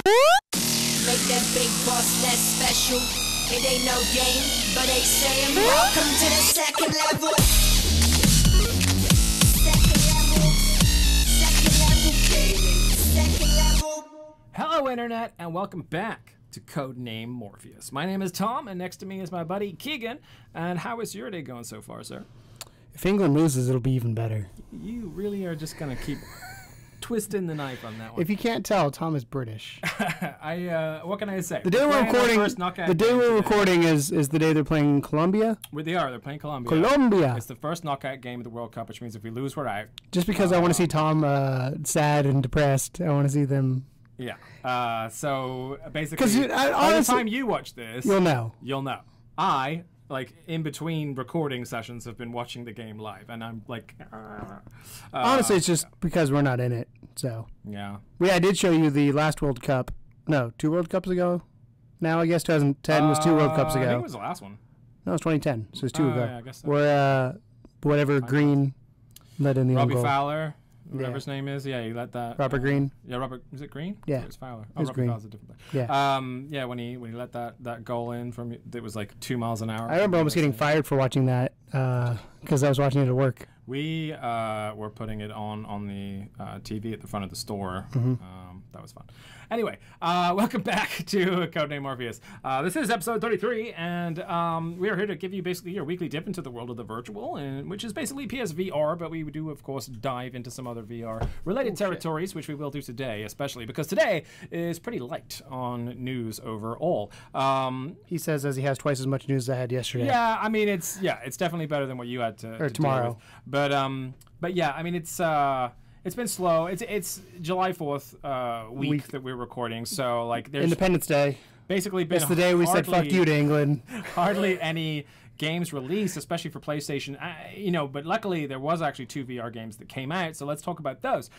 Make that big boss less special. It ain't no game, but they saying welcome to the second level. Second level gaming. Second level. Hello, Internet, and welcome back to Codename Morpheus. My name is Tom, and next to me is my buddy Keegan. And how is your day going so far, sir? If England loses, it'll be even better. You really are just going to keep twisting the knife on that one. If you can't tell, Tom is British. What can I say? The day we're recording is the day they're playing Colombia. They're playing Colombia. Colombia. It's the first knockout game of the World Cup, which means if we lose, we're out. Just because I want to see Tom sad and depressed, I want to see them. Yeah. So basically, by the time you watch this, you'll know. In between recording sessions, have been watching the game live, and I'm like, honestly, it's just because we're not in it. So yeah. I did show you the last World Cup. No, 2 World Cups ago. Now I guess 2010 was 2 World Cups ago. I think it was the last one. No, it was 2010. So it's 2 ago. Yeah, I guess so. Where whatever Green led in the Robbie own goal. Fowler. Whatever his name is, he let that. Robert Green. Yeah, Robert. Was it Green? Yeah, it was Fowler. It was Robert Green. Fowler's a different player. Yeah. When he let that goal in from it was like 2 miles an hour. I remember almost getting fired for watching that because I was watching it at work. We were putting it on the TV at the front of the store. Mm-hmm. That was fun. Anyway, welcome back to Codename Morpheus. This is episode 33, and we are here to give you basically your weekly dip into the world of the virtual, which is basically PSVR, but we do, of course, dive into some other VR-related territories, which we will do today, especially because today is pretty light on news overall. He says as he has twice as much news as I had yesterday. Yeah, I mean, it's definitely better than what you had to tomorrow. Deal with. But yeah, I mean, it's been slow. It's July 4th week that we're recording, so like there's Independence Day. Basically, been it's the day we said fuck you to England. Hardly any games released, especially for PlayStation. But luckily there was actually 2 VR games that came out, so let's talk about those.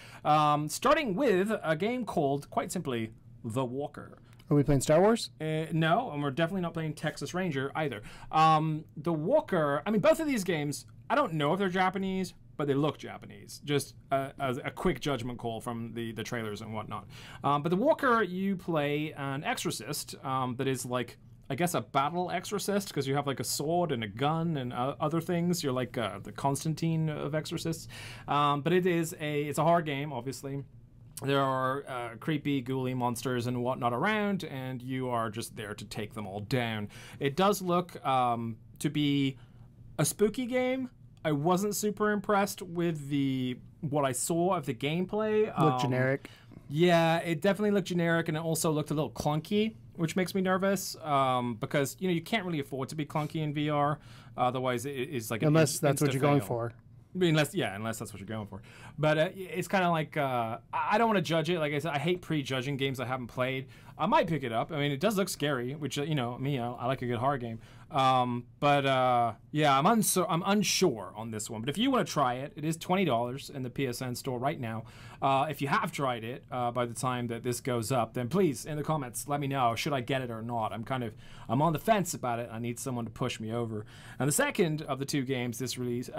Starting with a game called, quite simply, The Walker. Are we playing Star Wars? No, and we're definitely not playing Texas Ranger either. The Walker, I mean, both of these games, I don't know if they're Japanese, but they look Japanese. Just as a quick judgment call from the trailers and whatnot. But The Walker, you play an exorcist that is like, I guess, a battle exorcist, because you have like a sword and a gun and other things. You're like the Constantine of exorcists. But it's a horror game, obviously. There are creepy, ghouly monsters and whatnot around, and you are just there to take them all down. It does look to be a spooky game. I wasn't super impressed with what I saw of the gameplay. Looked generic. Yeah, it definitely looked generic, and it also looked a little clunky, which makes me nervous because you can't really afford to be clunky in VR. Otherwise, it's like unless that's what you're going for. Unless that's what you're going for. But it's kind of like, I don't want to judge it. Like I said, I hate prejudging games I haven't played. I might pick it up. I mean, it does look scary, which, me, I like a good horror game. I'm unsure on this one. But if you want to try it, it is $20 in the PSN store right now. If you have tried it by the time that this goes up, then please, in the comments, let me know, should I get it or not? I'm on the fence about it. I need someone to push me over. And the second of the 2 games this week,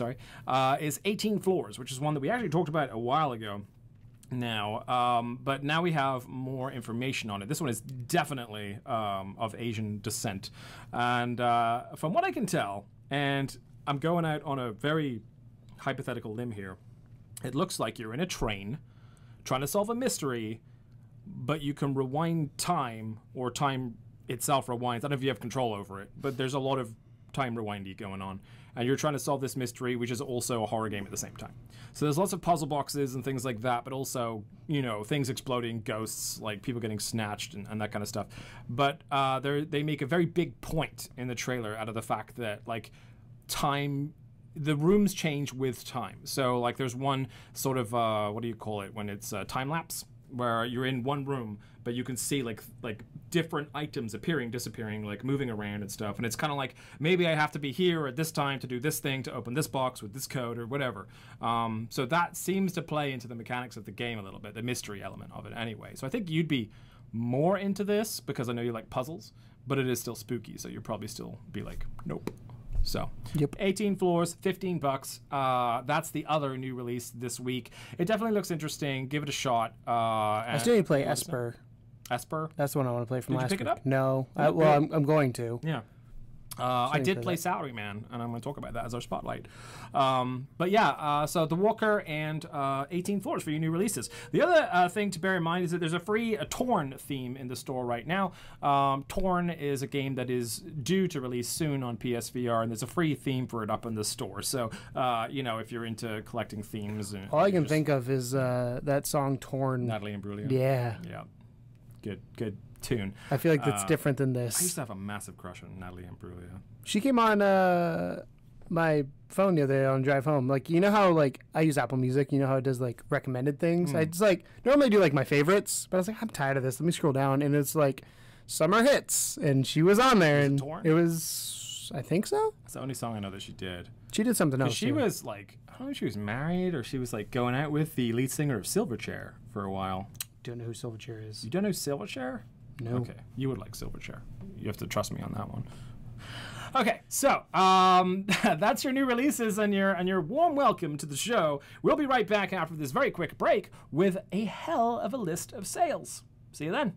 is 18 Floors, which is one that we actually talked about a while ago now. But now we have more information on it. This one is definitely of Asian descent. And from what I can tell, and I'm going out on a very hypothetical limb here, it looks like you're in a train trying to solve a mystery, but you can rewind time, or time itself rewinds. I don't know if you have control over it, but there's a lot of time rewindy going on. And you're trying to solve this mystery, which is also a horror game at the same time. So there's lots of puzzle boxes and things like that, but also, things exploding, ghosts, like people getting snatched and that kind of stuff. But they make a very big point in the trailer out of the fact that, like, time, the rooms change with time. So, like, there's one sort of, what do you call it, when it's time lapse, where you're in one room, but you can see like different items appearing, disappearing, like moving around and stuff. And it's kind of like, maybe I have to be here at this time to do this thing, to open this box with this code or whatever. So that seems to play into the mechanics of the game a little bit, the mystery element of it anyway. So I think you'd be more into this because I know you like puzzles, but it is still spooky. So you'll probably still be like, nope. So, yep. 18 floors, $15. That's the other new release this week. It definitely looks interesting. Give it a shot. I still need to play Esper. Esper. That's the one I want to play from Did you last pick week. it up? No. Oh, Well, good. I'm going to. Yeah. I did for play that. Salaryman, and I'm going to talk about that as our spotlight. But yeah, so The Walker and 18 Floors for your new releases. The other thing to bear in mind is that there's a free Torn theme in the store right now. Torn is a game that is due to release soon on PSVR, and there's a free theme for it up in the store. So, if you're into collecting themes. All I can think of is that song Torn. Natalie Imbruglia. Yeah. Yeah. Good tune. I feel like that's different than I used this. to have a massive crush on Natalie Imbruglia. She came on my phone the other day on drive home. Like, you know how, like, I use Apple Music. You know how it does, like, recommended things? I just, like, normally do, like, my favorites. But I was like, I'm tired of this. Let me scroll down. And it's, like, summer hits. And she was on there. Was it And Torn? it was, I think so. That's the only song I know that she did. She did something else. She too. was like, I don't know if she was married or she was like going out with the lead singer of Silverchair for a while. Don't know who Silverchair is. You don't know Silverchair? No. Okay, you would like Silverchair. You have to trust me on that one. Okay, so that's your new releases and your warm welcome to the show. We'll be right back after this very quick break with a hell of a list of sales. See you then.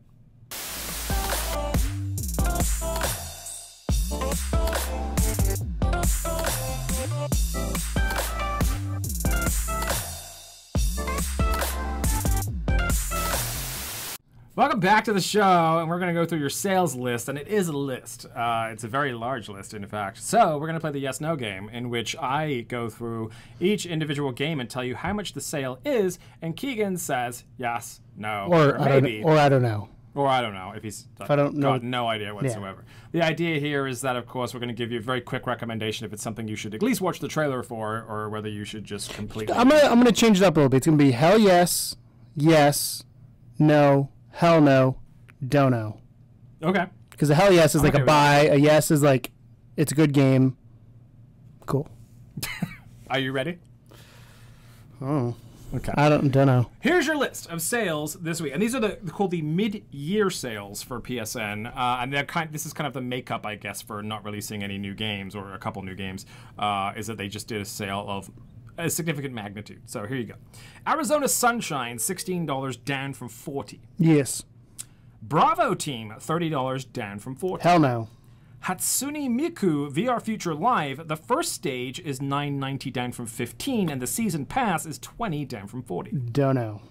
Welcome back to the show, and we're going to go through your sales list, and it is a list. It's a very large list, in fact. So we're going to play the yes-no game, in which I go through each individual game and tell you how much the sale is, and Keegan says yes, no, Or maybe. I don't know. Or I don't know if he's I don't know. got no idea whatsoever. The idea here is that, of course, we're going to give you a very quick recommendation if it's something you should at least watch the trailer for, or whether you should just completely. I'm gonna change it up a little bit. It's gonna be hell yes, yes, no, hell no, don't know. Okay. Because a hell yes is like okay a with buy. A yes is like it's a good game. Cool. Are you ready? Oh. Okay. I don't know. Here's your list of sales this week, and these are called the mid-year sales for PSN, and this is kind of the makeup, I guess, for not releasing any new games or a couple new games. Is that they just did a sale of a significant magnitude. So here you go. Arizona Sunshine, $16 down from $40. Yes. Bravo Team, $30 down from $40. Hell no. Hatsune Miku VR Future Live, the first stage is $9.90 down from $15, and the season pass is $20 down from $40. Don't know.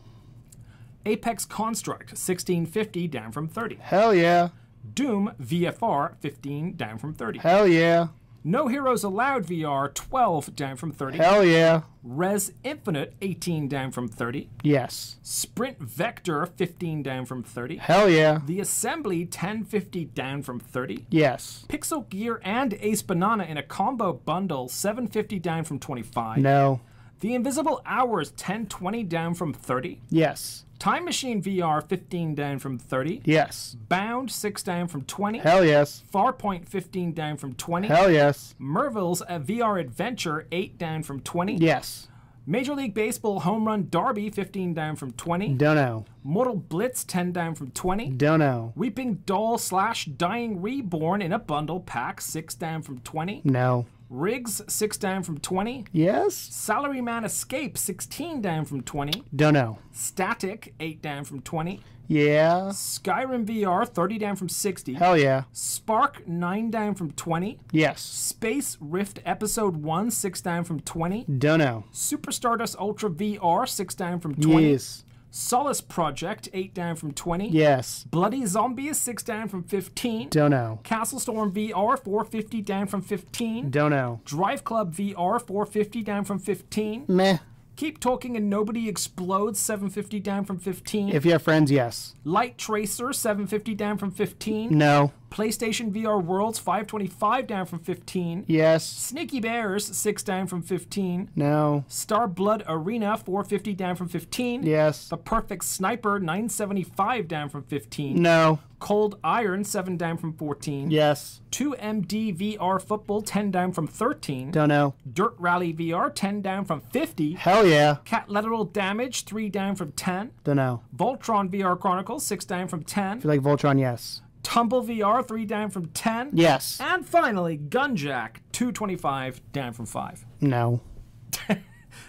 Apex Construct, $16.50 down from $30. Hell yeah. Doom VFR, $15 down from $30. Hell yeah. No Heroes Allowed VR, $12 down from $30. Hell yeah. Res Infinite, $18 down from $30. Yes. Sprint Vector, $15 down from $30. Hell yeah. The Assembly, $10.50 down from $30. Yes. Pixel Gear and Ace Banana in a combo bundle, $7.50 down from $25. No. The Invisible Hours, $10.20 down from $30. Yes. Time Machine VR, $15 down from $30. Yes. Bound, $6 down from $20. Hell yes. Farpoint, $15 down from $20. Hell yes. Merville's a VR Adventure, $8 down from $20. Yes. Major League Baseball Home Run Derby, $15 down from $20. Don't know. Mortal Blitz, $10 down from $20. Don't know. Weeping Doll / Dying Reborn in a bundle pack, $6 down from $20. No. Riggs, $6 down from $20. Yes. Salaryman Escape, $16 down from $20. Don't know. Static, $8 down from $20. Yeah. Skyrim VR, $30 down from $60. Hell yeah. Spark, $9 down from $20. Yes. Space Rift Episode 1, $6 down from $20. Don't know. Super Stardust Ultra VR, $6 down from $20. Yes. Solace Project, $8 down from $20. Yes. Bloody Zombies, $6 down from $15. Don't know. Castle Storm VR, $4.50 down from $15. Don't know. Drive Club VR, $4.50 down from $15. Meh. Keep Talking and Nobody Explodes, $7.50 down from $15. If you have friends, yes. Light Tracer, $7.50 down from $15. No. PlayStation VR Worlds, $5.25 down from $15. Yes. Sneaky Bears, $6 down from $15. No. Star Blood Arena, $4.50 down from $15. Yes. The Perfect Sniper, $9.75 down from $15. No. Cold Iron, $7 down from $14. Yes. 2MD VR Football, $10 down from $13. Don't know. Dirt Rally VR, $10 down from $50. Hell yeah. Cat Lateral Damage, $3 down from $10. Don't know. Voltron VR Chronicles, $6 down from $10. If you like Voltron, yes. Tumble VR, $3 down from $10. Yes. And finally, Gunjack, $2.25 down from $5. No.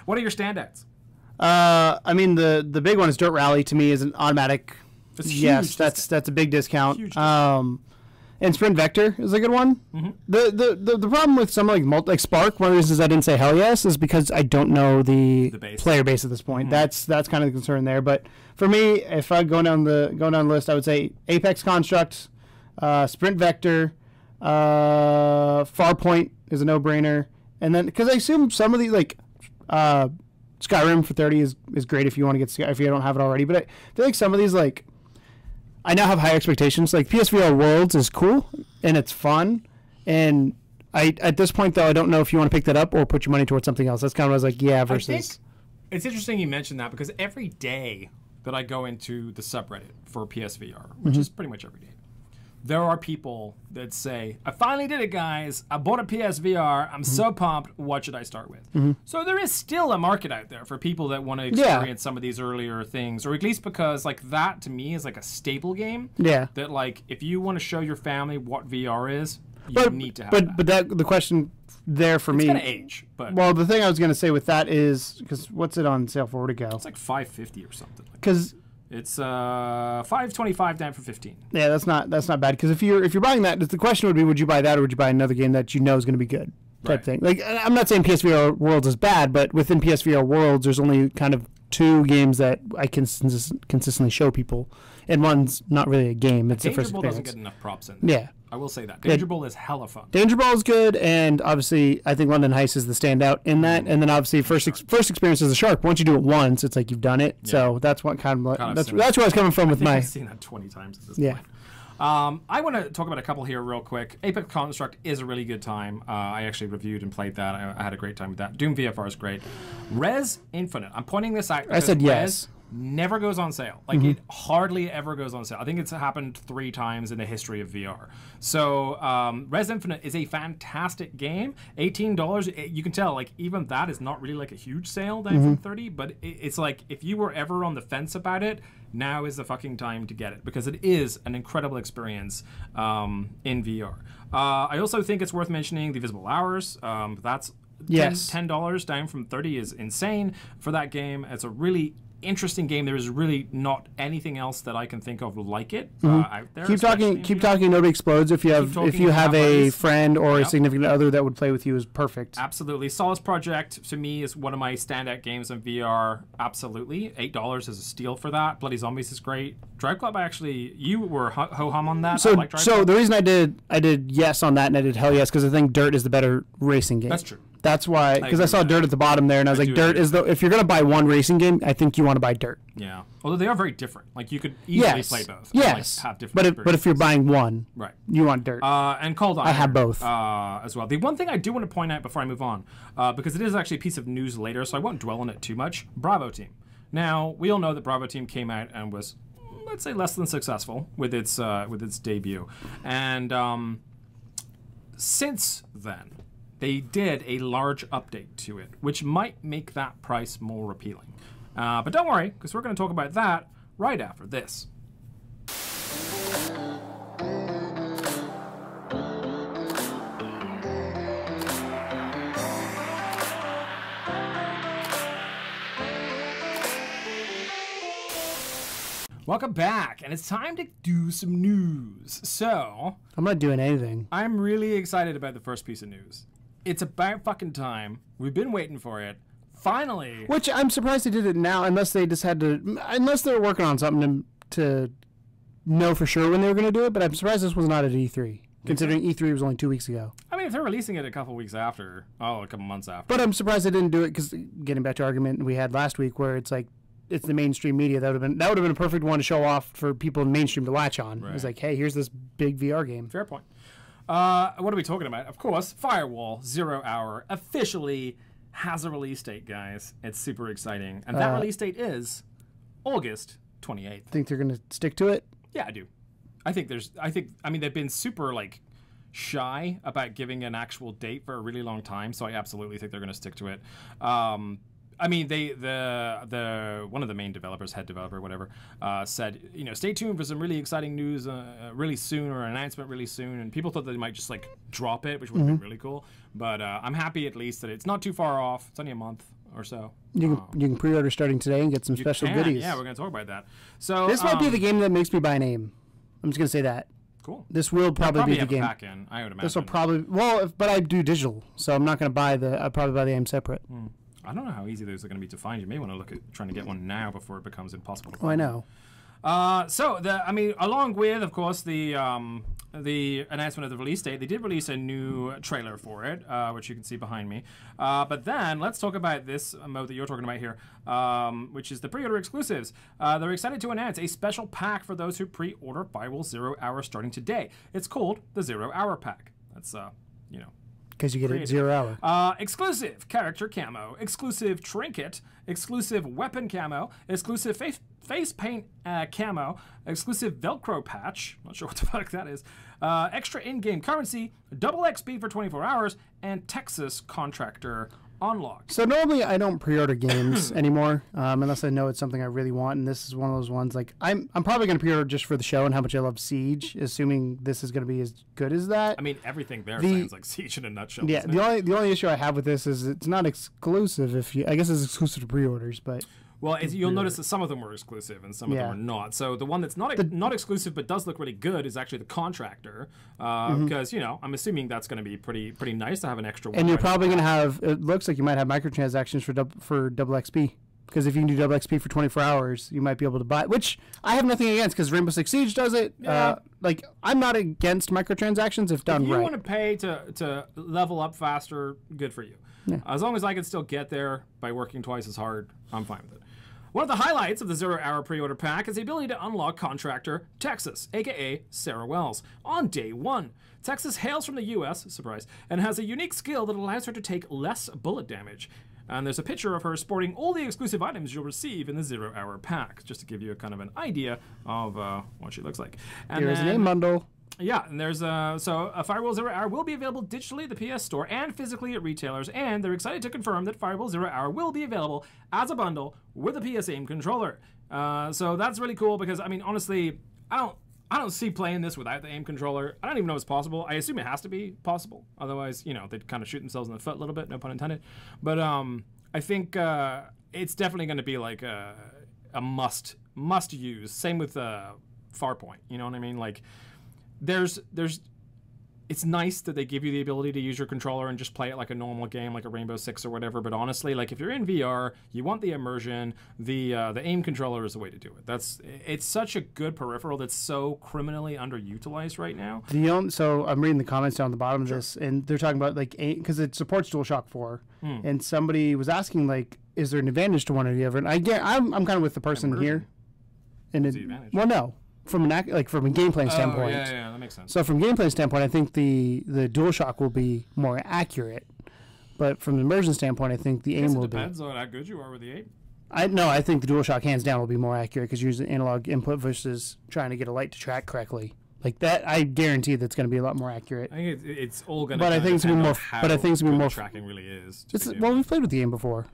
What are your standouts? I mean, the big one is Dirt Rally. To me, is an automatic It's yes, huge that's a big discount. Huge And Sprint Vector is a good one. Mm-hmm. The problem with some like Spark, one of the reasons I didn't say hell yes is because I don't know the player base at this point. Mm-hmm. That's kind of the concern there. But for me, if I go down the list, I would say Apex Construct, Sprint Vector, Farpoint is a no-brainer, and then because I assume some of these like Skyrim for 30 is great if you want to get if you don't have it already. But I feel like some of these like. I now have high expectations. Like PSVR Worlds is cool and it's fun, and at this point though I don't know if you want to pick that up or put your money towards something else. That's kind of what I was like, yeah. Versus, I think it's interesting you mentioned that because every day that I go into the subreddit for PSVR, which is pretty much every day, there are people that say, I finally did it, guys. I bought a PSVR. I'm so pumped. What should I start with? So there is still a market out there for people that want to experience some of these earlier things, or at least because like that to me is like a staple game. Yeah. That like if you want to show your family what VR is, you need to have that. But the question there for me. It's gonna age. But well, the thing I was gonna say with that is because what's it on sale for? Where'd it go? It's like $550 or something. Because. It's $525 down for $15. Yeah, that's not bad. Because if you're buying that, the question would be, would you buy that or would you buy another game that you know is going to be good? Type thing. Like I'm not saying PSVR Worlds is bad, but within PSVR Worlds, there's only kind of 2 games that I can consistently show people, and one's not really a game. It's the first experience. Danger Ball doesn't get enough props in there. Yeah. I will say that. Danger Ball is hella fun. Danger Ball is good, and obviously I think London Heist is the standout in that. And then obviously first experience as a shark. Once you do it once, it's like you've done it. Yeah. So that's what kind of that's where I was coming from with my. I've seen that 20 times at this point. I want to talk about a couple here real quick. Apex Construct is a really good time. I actually reviewed and played that. I had a great time with that. Doom VFR is great. Res Infinite. I'm pointing this out. I said yes. Never goes on sale. Like it hardly ever goes on sale. I think it's happened 3 times in the history of VR. So Res Infinite is a fantastic game. $18. You can tell like even that is not really like a huge sale down from 30. But it's like if you were ever on the fence about it, now is the fucking time to get it because it is an incredible experience in VR. I also think it's worth mentioning the Visible Hours. That's $10 down from 30 is insane for that game. It's a really interesting game. There is really not anything else that I can think of like it out there. Keep talking. Nobody explodes. If you have a friend or a significant other that would play with you is perfect. Absolutely. Solace Project to me is one of my standout games in VR. Absolutely. $8 is a steal for that. Bloody Zombies is great. Drive Club, you were ho hum on that. So the reason I did yes on that and I did hell yes because I think Dirt is the better racing game. That's true. That's why, because I saw Dirt at the bottom there, and I was like, Dirt is if you're going to buy one racing game, I think you want to buy Dirt. Yeah. Although they are very different. Like, you could easily play both. Yes. And, like, have different but if you're buying one, you want Dirt. And Cold Iron. I have both. As well. The one thing I do want to point out before I move on, because it is actually a piece of news later, so I won't dwell on it too much, Bravo Team. Now, we all know that Bravo Team came out and was, let's say, less than successful with its debut. And since then, they did a large update to it, which might make that price more appealing. But don't worry, because we're going to talk about that right after this. Welcome back, and it's time to do some news. So, I'm not doing anything. I'm really excited about the first piece of news. It's about fucking time. We've been waiting for it. Finally. Which I'm surprised they did it now, unless they just had to, unless they're working on something to know for sure when they were going to do it. But I'm surprised this was not at E3, considering E3 was only 2 weeks ago. I mean, if they're releasing it a couple weeks after, a couple months after. But I'm surprised they didn't do it because, getting back to the argument we had last week, where it's like it's the mainstream media that would have been a perfect one to show off for people in mainstream to latch on. Right. It's like, hey, here's this big VR game. Fair point. What are we talking about? Of course, Firewall 0 Hour officially has a release date, guys. It's super exciting. And that release date is August 28th. Think they're going to stick to it? Yeah, I do. I mean, they've been super, shy about giving an actual date for a really long time, so I absolutely think they're going to stick to it. I mean, the one of the main developers, head developer, whatever, said, stay tuned for some really exciting news really soon, or an announcement really soon. And people thought that they might just drop it, which would have been really cool. But I'm happy at least that it's not too far off. It's only a month or so. You can pre-order starting today and get some special goodies. Yeah, we're going to talk about that. So this might be the game that makes me buy an AIM. I'm just going to say that. Cool. This will probably be the game. Back in, I would imagine. This will probably but I do digital, so I'm not going to buy the. I'll probably buy the AIM separate. I don't know how easy those are going to be to find. You may want to look at trying to get one now before it becomes impossible to find. Oh, I know. Along with, of course, the announcement of the release date, they did release a new trailer for it, which you can see behind me. But then let's talk about this mode that you're talking about here, which is the pre-order exclusives. They're excited to announce a special pack for those who pre-order Firewall 0 Hour starting today. It's called the 0 Hour Pack. That's because you get it 0 hour. Exclusive character camo, exclusive trinket, exclusive weapon camo, exclusive face paint camo, exclusive Velcro patch, not sure what the fuck that is, extra in-game currency, double XP for 24 hours, and Texas contractor unlocked. So normally I don't pre-order games anymore unless I know it's something I really want, and this is one of those ones. Like I'm probably going to pre-order just for the show and how much I love Siege, assuming this is going to be as good as that. I mean, everything there sounds like Siege in a nutshell. Yeah, the only issue I have with this is it's not exclusive. I guess it's exclusive to pre-orders, but. Well, you'll notice that some of them were exclusive and some of them are not. So the one that's not exclusive but does look really good is actually the Contractor, because I'm assuming that's going to be pretty nice to have an extra one. And you're probably going to have. It looks like you might have microtransactions for double XP, because if you can do double XP for 24 hours, you might be able to buy. Which I have nothing against, because Rainbow Six Siege does it. Yeah. I'm not against microtransactions if done right. If you want to pay to level up faster, good for you. Yeah. As long as I can still get there by working twice as hard, I'm fine with it. One of the highlights of the 0 Hour pre-order pack is the ability to unlock Contractor Texas, aka Sarah Wells, on day one. Texas hails from the U.S., surprise, and has a unique skill that allows her to take less bullet damage. And there's a picture of her sporting all the exclusive items you'll receive in the 0 Hour pack, just to give you a kind of an idea of what she looks like. And here's an AIM bundle. Yeah, and there's a Firewall 0 Hour will be available digitally at the PS Store and physically at retailers, and they're excited to confirm that Firewall 0 Hour will be available as a bundle with a PS Aim controller. So that's really cool, because I mean, honestly, I don't see playing this without the aim controller. I don't even know if it's possible. I assume it has to be possible, otherwise, they'd kind of shoot themselves in the foot a little bit, no pun intended. But I think it's definitely going to be like a must use. Same with Farpoint. You know what I mean? Like. It's nice that they give you the ability to use your controller and just play it like a normal game, like a Rainbow Six or whatever. But honestly, like if you're in VR, you want the immersion. The aim controller is the way to do it. It's such a good peripheral that's so criminally underutilized right now. So I'm reading the comments down the bottom of this, and they're talking about because it supports DualShock 4, and somebody was asking like, is there an advantage to one or the other? And I'm kind of with the person here. And well, no. From a gameplay standpoint. Yeah, that makes sense. So from gameplay standpoint, I think the DualShock will be more accurate, but from the immersion standpoint, I think the aim will be. It depends on how good you are with the aim. I think the DualShock hands down will be more accurate, because you're using analog input versus trying to get a light to track correctly. Like that, I guarantee that's going to be a lot more accurate. I think it's all going to. But I think it's going to be more. But I think it's going to be more. Tracking really is. Well, we've played with the aim before.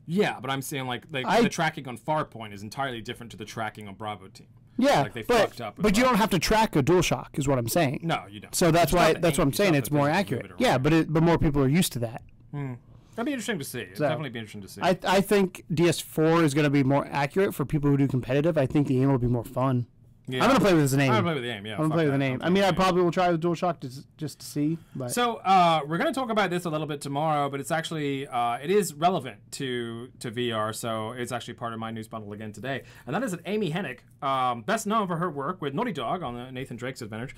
Yeah, but I'm saying the tracking on Farpoint is entirely different to the tracking on Bravo Team. Yeah, like they fucked up. But you don't have to track a DualShock, is what I'm saying. No, you don't. So that's what I'm saying. It's more accurate. Yeah, but more people are used to that. That'd be interesting to see. It'd definitely be interesting to see. I think DS4 is going to be more accurate for people who do competitive. I think the aim will be more fun. Yeah. I'm going to play with an aim. I'm going to play with the aim, yeah. I'm going to play with an aim. I mean, I probably will try the DualShock just to see. But. So, we're going to talk about this a little bit tomorrow, but it's actually, it is relevant to VR, so it's actually part of my news bundle again today. And that is that Amy Hennig, best known for her work with Naughty Dog on the Nathan Drake's Adventure.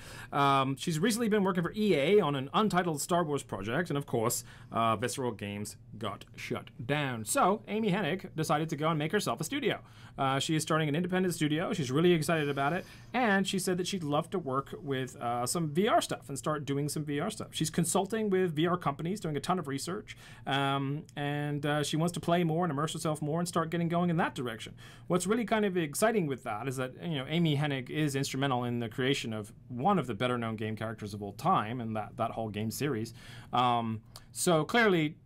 She's recently been working for EA on an untitled Star Wars project, and of course, Visceral Games got shut down. So, Amy Hennig decided to go and make herself a studio. She is starting an independent studio. She's really excited about it. And she said that she'd love to work with some VR stuff and start doing some VR stuff. She's consulting with VR companies, doing a ton of research, and she wants to play more and immerse herself more and start getting going in that direction. What's really kind of exciting with that is that Amy Hennig is instrumental in the creation of one of the better-known game characters of all time, and that whole game series. So clearly,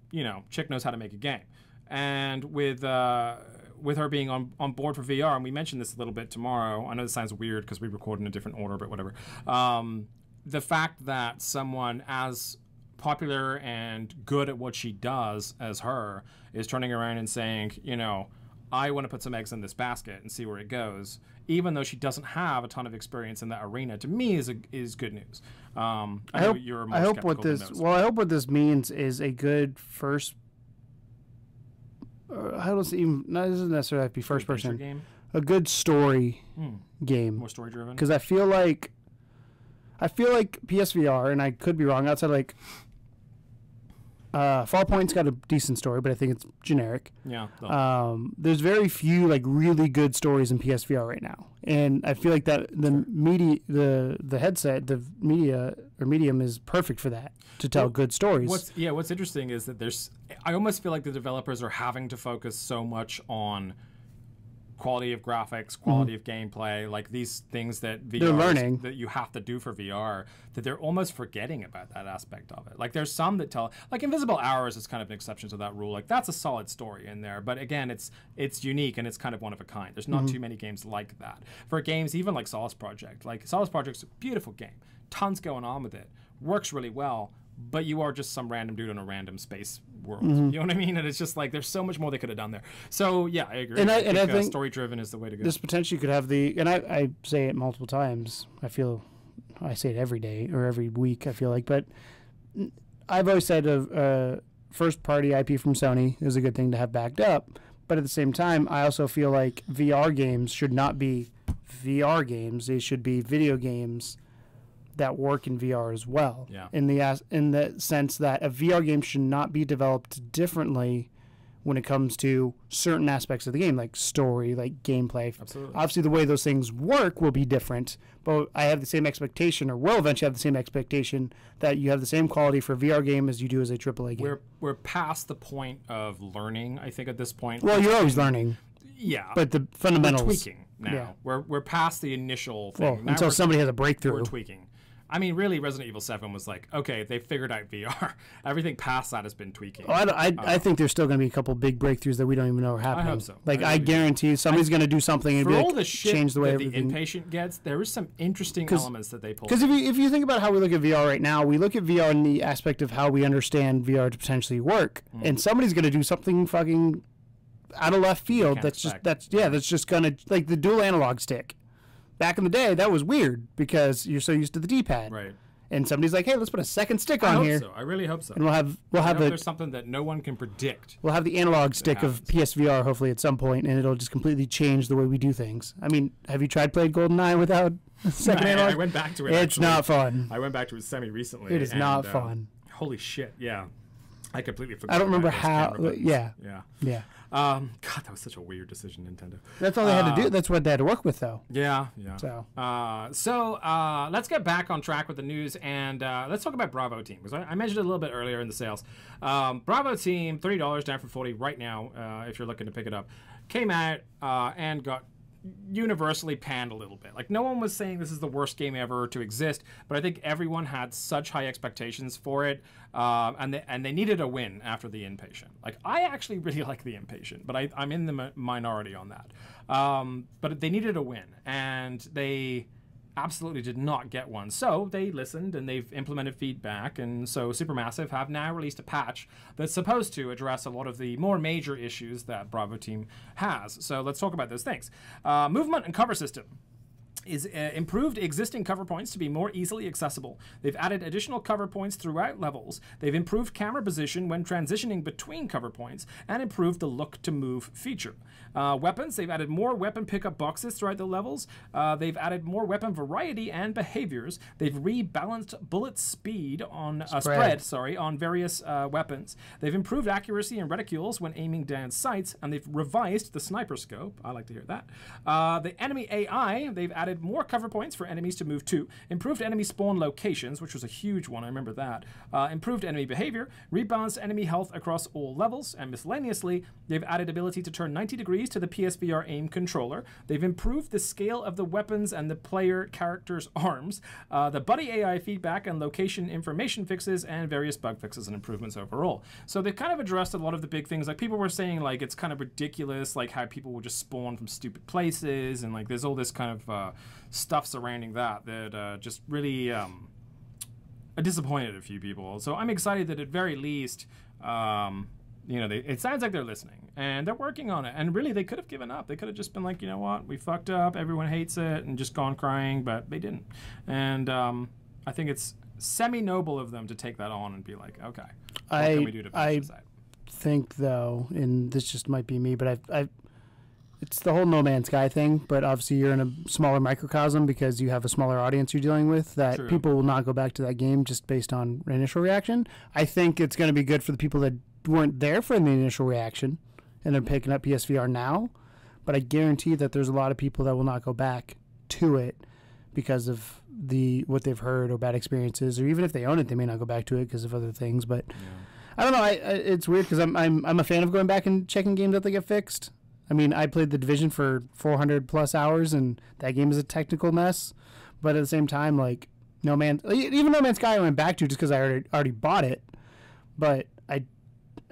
chick knows how to make a game, and with her being on board for VR, and we mentioned this a little bit tomorrow. I know this sounds weird because we record in a different order, but whatever. The fact that someone as popular and good at what she does as her is turning around and saying, you know, I want to put some eggs in this basket and see where it goes, even though she doesn't have a ton of experience in that arena. To me, is good news. I hope you're more skeptical than those. I hope what this means is a good first. How does it even? Not doesn't necessarily have to be first person game? A good story game, More story driven. because I feel like PSVR, and I could be wrong. Outside like Fall Point's got a decent story, but I think it's generic. Yeah. There's very few like really good stories in PSVR right now, and I feel like that the headset, the medium is perfect for that, to tell good stories. What's interesting is that I almost feel like the developers are having to focus so much on quality of graphics, quality of gameplay, like these things that VR that you have to do for VR, that they're almost forgetting about that aspect of it. Like there's some that tell, like Invisible Hours is kind of an exception to that rule. Like that's a solid story in there, but again, it's unique and it's kind of one of a kind. There's not too many games like that. For games even like Solace Project, Project's a beautiful game, tons going on with it, works really well, but you are just some random dude in a random space world. You know what I mean? And it's just like there's so much more they could have done there. So yeah, I agree. I think story driven is the way to go. This potentially could have and I say it multiple times. I say it every day or every week, I feel like, but I've always said first party IP from Sony is a good thing to have backed up. But at the same time, I also feel like VR games should not be VR games. They should be video games that work in VR as well. Yeah. In the sense that a VR game should not be developed differently when it comes to certain aspects of the game, like story, like gameplay. Absolutely. Obviously, the way those things work will be different, but I have the same expectation, or will eventually have the same expectation, that you have the same quality for a VR game as you do as a AAA game. We're past the point of learning, I think, at this point. Well, you're always learning. Yeah. But the fundamentals. We're tweaking now. Yeah. We're past the initial thing. Well, until somebody has a breakthrough. We're tweaking. I mean, really, Resident Evil 7 was like, okay, they figured out VR. Everything past that has been tweaking. Oh, I think there's still going to be a couple big breaktroughs that we don't even know are happening. I hope so. Like, I guarantee somebody's going to do something and for all the shit change the way that everything. the inpatient gets, there is some interesting elements that they pull. Because if you think about how we look at VR right now, we look at VR in the aspect of how we understand VR to potentially work, and somebody's going to do something fucking out of left field that's just going to, like the dual analog stick. Back in the day, that was weird because you're so used to the D-pad. Right. And somebody's like, "Hey, let's put a second stick on here." I really hope so. And we'll have there's something that no one can predict. We'll have the analog stick of PSVR hopefully at some point, and it'll just completely change the way we do things. I mean, have you tried playing GoldenEye without a second analog? I went back to it. It's not fun. I went back to it semi-recently. It is not fun. Holy shit! Yeah, I completely forgot. I don't remember how. Yeah. God, that was such a weird decision, Nintendo. That's all they had to do. That's what they had to work with, though. Yeah. So, let's get back on track with the news, and let's talk about Bravo Team, because I mentioned it a little bit earlier in the sales. Bravo Team, $30 down from $40 right now, if you're looking to pick it up, came out and got universally panned a little bit. Like, no one was saying this is the worst game ever to exist, but I think everyone had such high expectations for it, and they needed a win after the Inpatient. Like, I actually really like the Inpatient, but I'm in the minority on that. But they needed a win, and they absolutely did not get one. So they listened and they've implemented feedback, and so Supermassive have now released a patch that's supposed to address a lot of the more major issues that Bravo Team has. So let's talk about those things. Movement and cover system is improved existing cover points to be more easily accessible. They've added additional cover points throughout levels. They've improved camera position when transitioning between cover points and improved the look to move feature. Weapons, they've added more weapon pickup boxes throughout the levels. They've added more weapon variety and behaviors. They've rebalanced bullet speed on spread on various weapons. They've improved accuracy and reticules when aiming down sights, and they've revised the sniper scope. I like to hear that. The enemy AI, they've added more cover points for enemies to move to, improved enemy spawn locations, which was a huge one, I remember that, improved enemy behavior, rebalanced enemy health across all levels, and miscellaneously, they've added ability to turn 90 degrees to the PSVR aim controller. They've improved the scale of the weapons and the player character's arms, the buddy AI feedback and location information fixes, and various bug fixes and improvements overall. So they've kind of addressed a lot of the big things. Like, people were saying, like, it's kind of ridiculous, like how people will just spawn from stupid places, and like there's all this kind of stuff surrounding that just really disappointed a few people. So I'm excited that at very least, you know, it sounds like they're listening and they're working on it. And really, they could have given up. They could have just been like, you know what, we fucked up. Everyone hates it, and just gone crying. But they didn't. And I think it's semi-noble of them to take that on and be like, okay, what can we do to finish this out? I think though, and this just might be me, but it's the whole No Man's Sky thing. But obviously, you're in a smaller microcosm because you have a smaller audience you're dealing with. That True. People will not go back to that game just based on initial reaction. I think it's going to be good for the people that weren't there for the initial reaction and they're picking up PSVR now. But I guarantee that there's a lot of people that will not go back to it because of what they've heard or bad experiences, or even if they own it, they may not go back to it because of other things. But I don't know. It's weird because I'm a fan of going back and checking games that they get fixed. I mean, I played The Division for 400 plus hours, and that game is a technical mess. But at the same time, like even No Man's Sky, I went back to just because I already bought it. But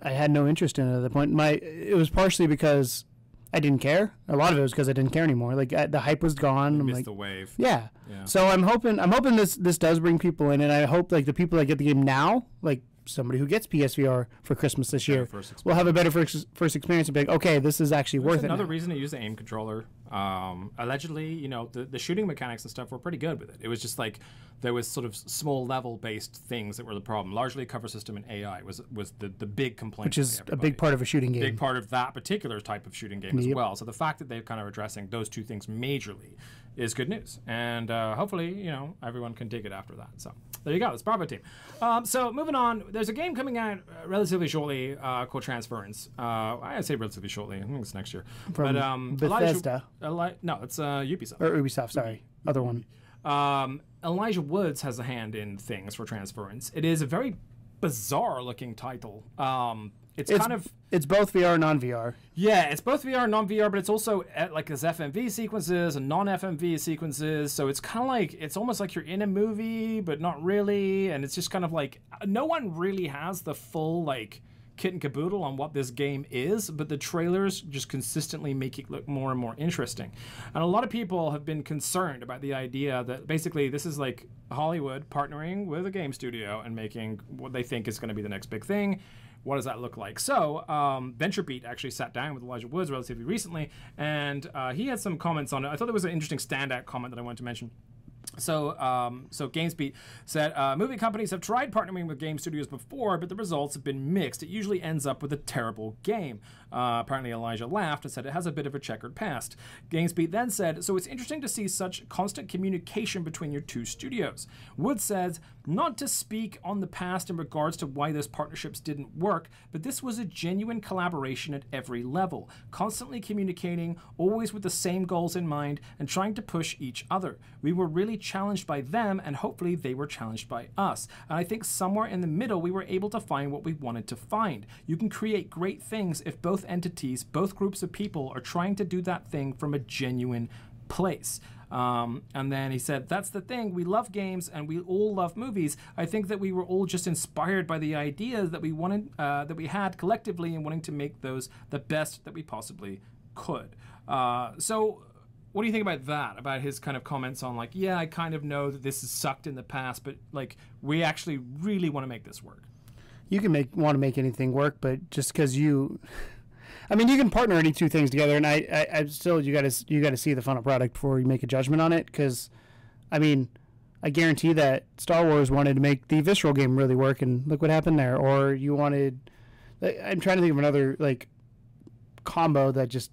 I had no interest in it at the point. It was partially because I didn't care. A lot of it was because I didn't care anymore. Like the hype was gone. You missed the wave. Yeah. So I'm hoping this does bring people in, and I hope like the people that get the game now, like somebody who gets PSVR for Christmas this year, will have a better first experience and be like, okay, this is actually worth it. Another reason to use the aim controller. Allegedly, you know, the shooting mechanics and stuff were pretty good with it. It was just like there was sort of small level based things that were the problem. Largely cover system and AI was the big complaint. Which is a big part of a shooting game. Big part of that particular type of shooting game as well. So the fact that they're kind of addressing those two things majorly is good news. And hopefully, you know, everyone can dig it after that. So there you go. That's Bravo Team. So moving on, there's a game coming out relatively shortly called Transference. I say relatively shortly. I think it's next year. From Bethesda. No, it's Ubisoft. Or Ubisoft, sorry. Other one. Elijah Woods has a hand in things for Transference. It is a very bizarre-looking title. It's both VR and non-VR. Yeah, it's both VR and non-VR, but it's also like there's FMV sequences and non-FMV sequences. So it's kind of like it's almost like you're in a movie, but not really. And it's just kind of like no one really has the full like kit and caboodle on what this game is, but the trailers just consistently make it look more and more interesting. And a lot of people have been concerned about the idea that basically this is like Hollywood partnering with a game studio and making what they think is going to be the next big thing. What does that look like? So VentureBeat actually sat down with Elijah Woods relatively recently, and he had some comments on it. I thought there was an interesting standout comment that I wanted to mention. So GamesBeat said, movie companies have tried partnering with game studios before, but the results have been mixed. It usually ends up with a terrible game. Apparently Elijah laughed and said it has a bit of a checkered past. GamesBeat then said, so it's interesting to see such constant communication between your two studios. Wood says, not to speak on the past in regards to why those partnerships didn't work, but this was a genuine collaboration at every level, constantly communicating, always with the same goals in mind, and trying to push each other. We were really challenged by them, and hopefully they were challenged by us. And I think somewhere in the middle, we were able to find what we wanted to find. You can create great things if both entities, both groups of people are trying to do that thing from a genuine place. And then he said, that's the thing. We love games and we all love movies. I think that we were all just inspired by the ideas that we wanted, that we had collectively, and wanting to make those the best that we possibly could. So what do you think about that? About his kind of comments on like, yeah, I kind of know that this has sucked in the past, but like we actually really want to make this work. You can want to make anything work, but just because I mean, you can partner any two things together, and I still you got to see the final product before you make a judgment on it. Because, I mean, I guarantee that Star Wars wanted to make the Visceral game really work, and look what happened there. Or you wanted, I'm trying to think of another like combo that just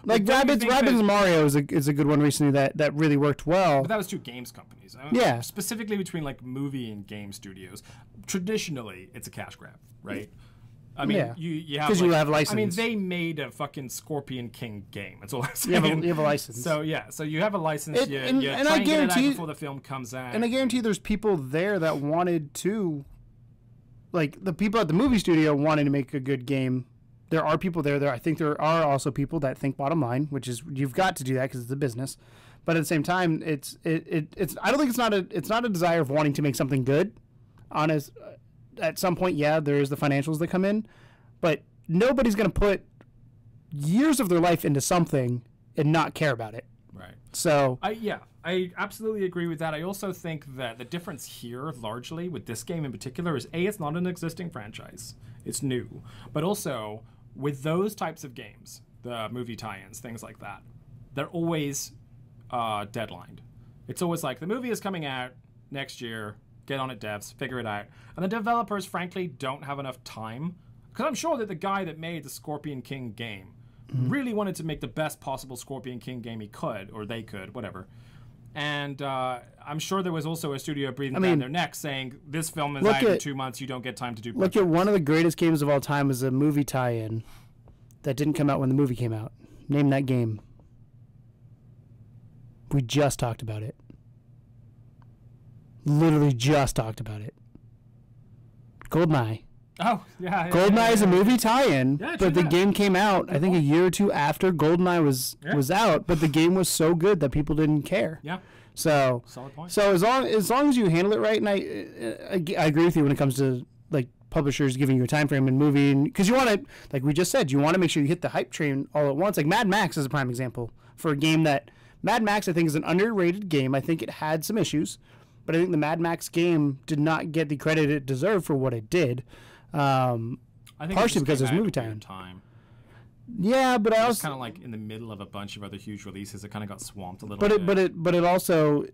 like Rabbids and Mario is a good one recently that really worked well. But that was two games companies. Yeah, specifically between like movie and game studios. Traditionally, it's a cash grab, right? I mean, yeah. you have because you have license. I mean, they made a fucking Scorpion King game. That's all I'm saying. You have a license. So yeah, so you have a license. And I guarantee before the film comes out. And I guarantee there's people there that wanted to, like the people at the movie studio wanted to make a good game. There are people there. I think there are also people that think bottom line, which is you've got to do that because it's a business. But at the same time, it's. I don't think it's not a desire of wanting to make something good. Honest. At some point, yeah, there's the financials that come in, but nobody's going to put years of their life into something and not care about it. Right. So I absolutely agree with that. I also think that the difference here, largely with this game in particular, is it's not an existing franchise. It's new. But also, with those types of games, the movie tie-ins, things like that, they're always deadlined. It's always like, the movie is coming out next year, get on it, devs, figure it out. And the developers, frankly, don't have enough time. Because I'm sure that the guy that made the Scorpion King game really wanted to make the best possible Scorpion King game he could, or they could, whatever. And I'm sure there was also a studio breathing down their neck saying, this film is out in 2 months, you don't get time to do projects. Look at one of the greatest games of all time is a movie tie-in that didn't come out when the movie came out. Name that game. We just talked about it. Literally just talked about it. Goldeneye. Oh, yeah. Goldeneye is a movie tie-in, but the game came out, I think, a year or two after Goldeneye was out, but the game was so good that people didn't care. Yeah. So, solid point. So as long as you handle it right, and I agree with you when it comes to like publishers giving you a time frame and movie, because you want to, like we just said, you want to make sure you hit the hype train all at once. Like Mad Max is a prime example for a game that Mad Max I think is an underrated game. I think it had some issues, but I think the Mad Max game did not get the credit it deserved for what it did. I think partially because there's movie time. Yeah, but I also kind of like in the middle of a bunch of other huge releases, it kind of got swamped a little bit. But it also,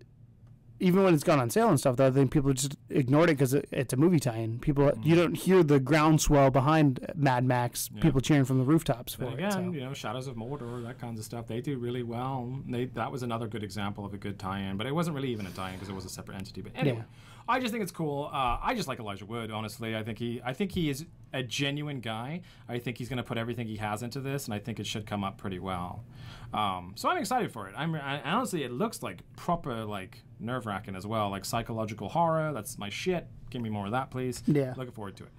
even when it's gone on sale and stuff, though, I think people just ignored it because it's a movie tie-in. People, you don't hear the groundswell behind Mad Max. Yeah. People cheering from the rooftops for it. Again, Shadows of Mordor, that kinds of stuff, they do really well. That was another good example of a good tie-in, but it wasn't really even a tie-in because it was a separate entity. But anyway. Yeah. I just think it's cool. I just like Elijah Wood, honestly. I think he is a genuine guy. I think he's going to put everything he has into this, and I think it should come up pretty well. So I'm excited for it. Honestly, it looks like proper, like, nerve-wracking as well, like psychological horror. That's my shit. Give me more of that, please. Yeah. Looking forward to it.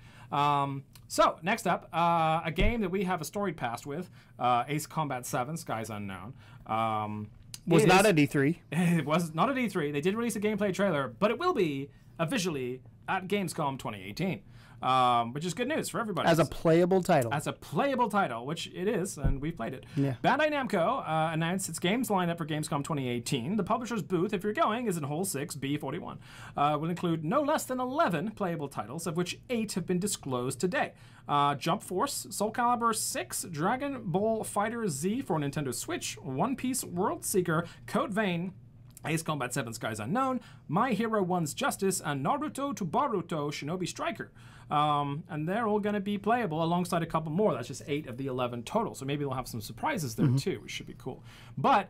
So next up, a game that we have a storied past with, Ace Combat 7: Skies Unknown. Was not at E3. It was not at E3. They did release a gameplay trailer, but it will be officially at Gamescom 2018, which is good news for everybody. As a playable title. As a playable title, which it is, and we've played it. Yeah. Bandai Namco announced its games lineup for Gamescom 2018. The publisher's booth, if you're going, is in Hall 6, B41. Will include no less than 11 playable titles, of which 8 have been disclosed today. Jump Force, Soul Calibur 6, Dragon Ball Fighter Z for Nintendo Switch, One Piece World Seeker, Code Vein, Ace Combat 7: Skies Unknown, My Hero 1's Justice, and Naruto to Boruto Shinobi Striker. And they're all going to be playable alongside a couple more. That's just 8 of the 11 total. So maybe we'll have some surprises there too, which should be cool. But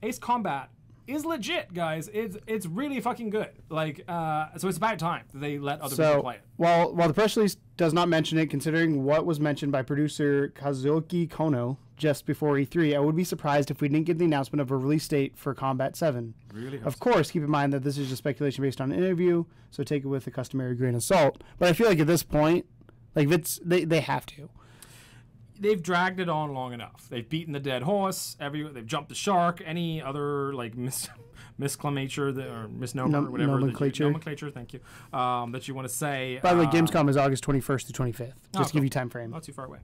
Ace Combat is legit, guys. It's really fucking good. Like, so it's about time that they let other people play it. While the press release does not mention it, considering what was mentioned by producer Kazuki Kono just before E3, I would be surprised if we didn't get the announcement of a release date for Combat 7. Really? Of course, keep in mind that this is just speculation based on an interview, so take it with a customary grain of salt. But I feel like at this point, like they have to. They've dragged it on long enough. They've beaten the dead horse. They've jumped the shark. Any other like misclamature or misnomer or whatever nomenclature. Thank you. That you want to say. By the way, Gamescom is August 21st to 25th. Just to give you time frame. Not too far away.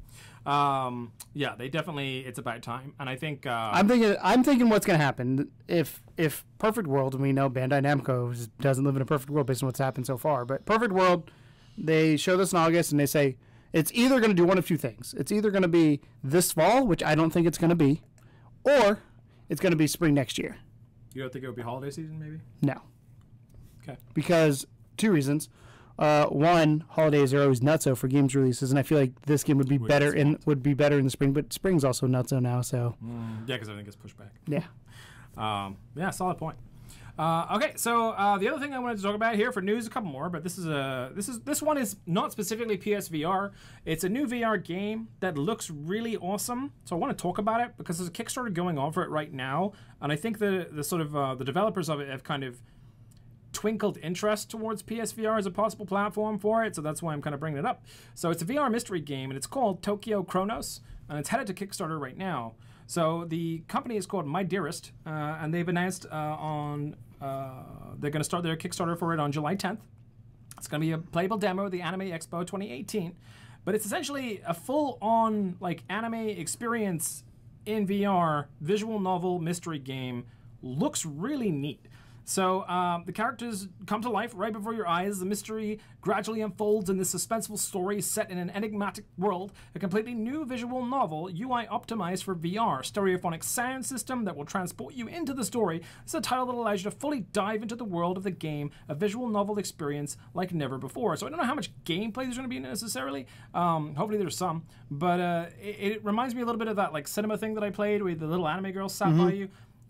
Yeah, they definitely. It's about time, and I think. I'm thinking what's going to happen if Perfect World, and we know Bandai Namco doesn't live in a perfect world based on what's happened so far, but Perfect World, they show this in August and they say. It's either going to do one of two things. It's either going to be this fall, which I don't think it's going to be, or it's going to be spring next year. You don't think it would be holiday season, maybe? No. Okay. Because 2 reasons. One, holidays are always nutso for games releases, and I feel like this game would be better in the spring. But spring's also nutso now, so. Yeah, because everything gets pushed back. Yeah. Yeah, solid point. Okay, so the other thing I wanted to talk about here for news, a couple more, but this one is not specifically PSVR. It's a new VR game that looks really awesome. So I want to talk about it because there's a Kickstarter going on for it right now, and I think the sort of the developers of it have kind of twinkled interest towards PSVR as a possible platform for it. So that's why I'm kind of bringing it up. So it's a VR mystery game, and it's called Tokyo Chronos, and it's headed to Kickstarter right now. So the company is called My Dearest, and they've announced they're going to start their Kickstarter for it on July 10th. It's going to be a playable demo of the Anime Expo 2018, but it's essentially a full-on like anime experience in VR, visual novel mystery game looks really neat. So the characters come to life right before your eyes. The mystery gradually unfolds in this suspenseful story set in an enigmatic world. A completely new visual novel, UI optimized for VR, stereophonic sound system that will transport you into the story. It's a title that allows you to fully dive into the world of the game, a visual novel experience like never before. So I don't know how much gameplay there's going to be necessarily. Hopefully there's some, but it reminds me a little bit of that like cinema thing that I played where the little anime girl sat by you.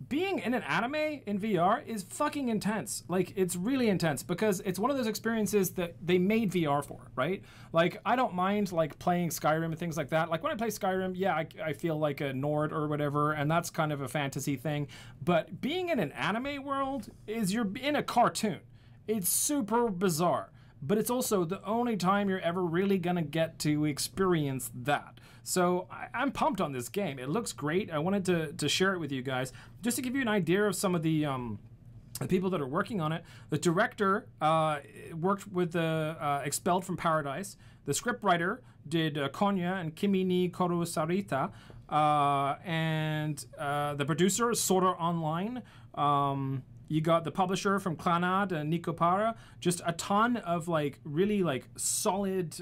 Being in an anime in VR is fucking intense. Like, it's really intense because it's one of those experiences that they made VR for, right? Like, I don't mind, like, playing Skyrim and things like that. Like, when I play Skyrim, yeah, I feel like a Nord or whatever, and that's kind of a fantasy thing. But being in an anime world is you're in a cartoon. It's super bizarre. But it's also the only time you're ever really gonna get to experience that. So I'm pumped on this game. It looks great. I wanted to share it with you guys just to give you an idea of some of the people that are working on it. The director worked with the Expelled from Paradise. The scriptwriter did Konya and Kimi ni Koru Sarita. And the producer is Sword Art Online. You got the publisher from Clanad and Nico Para, just a ton of like really like solid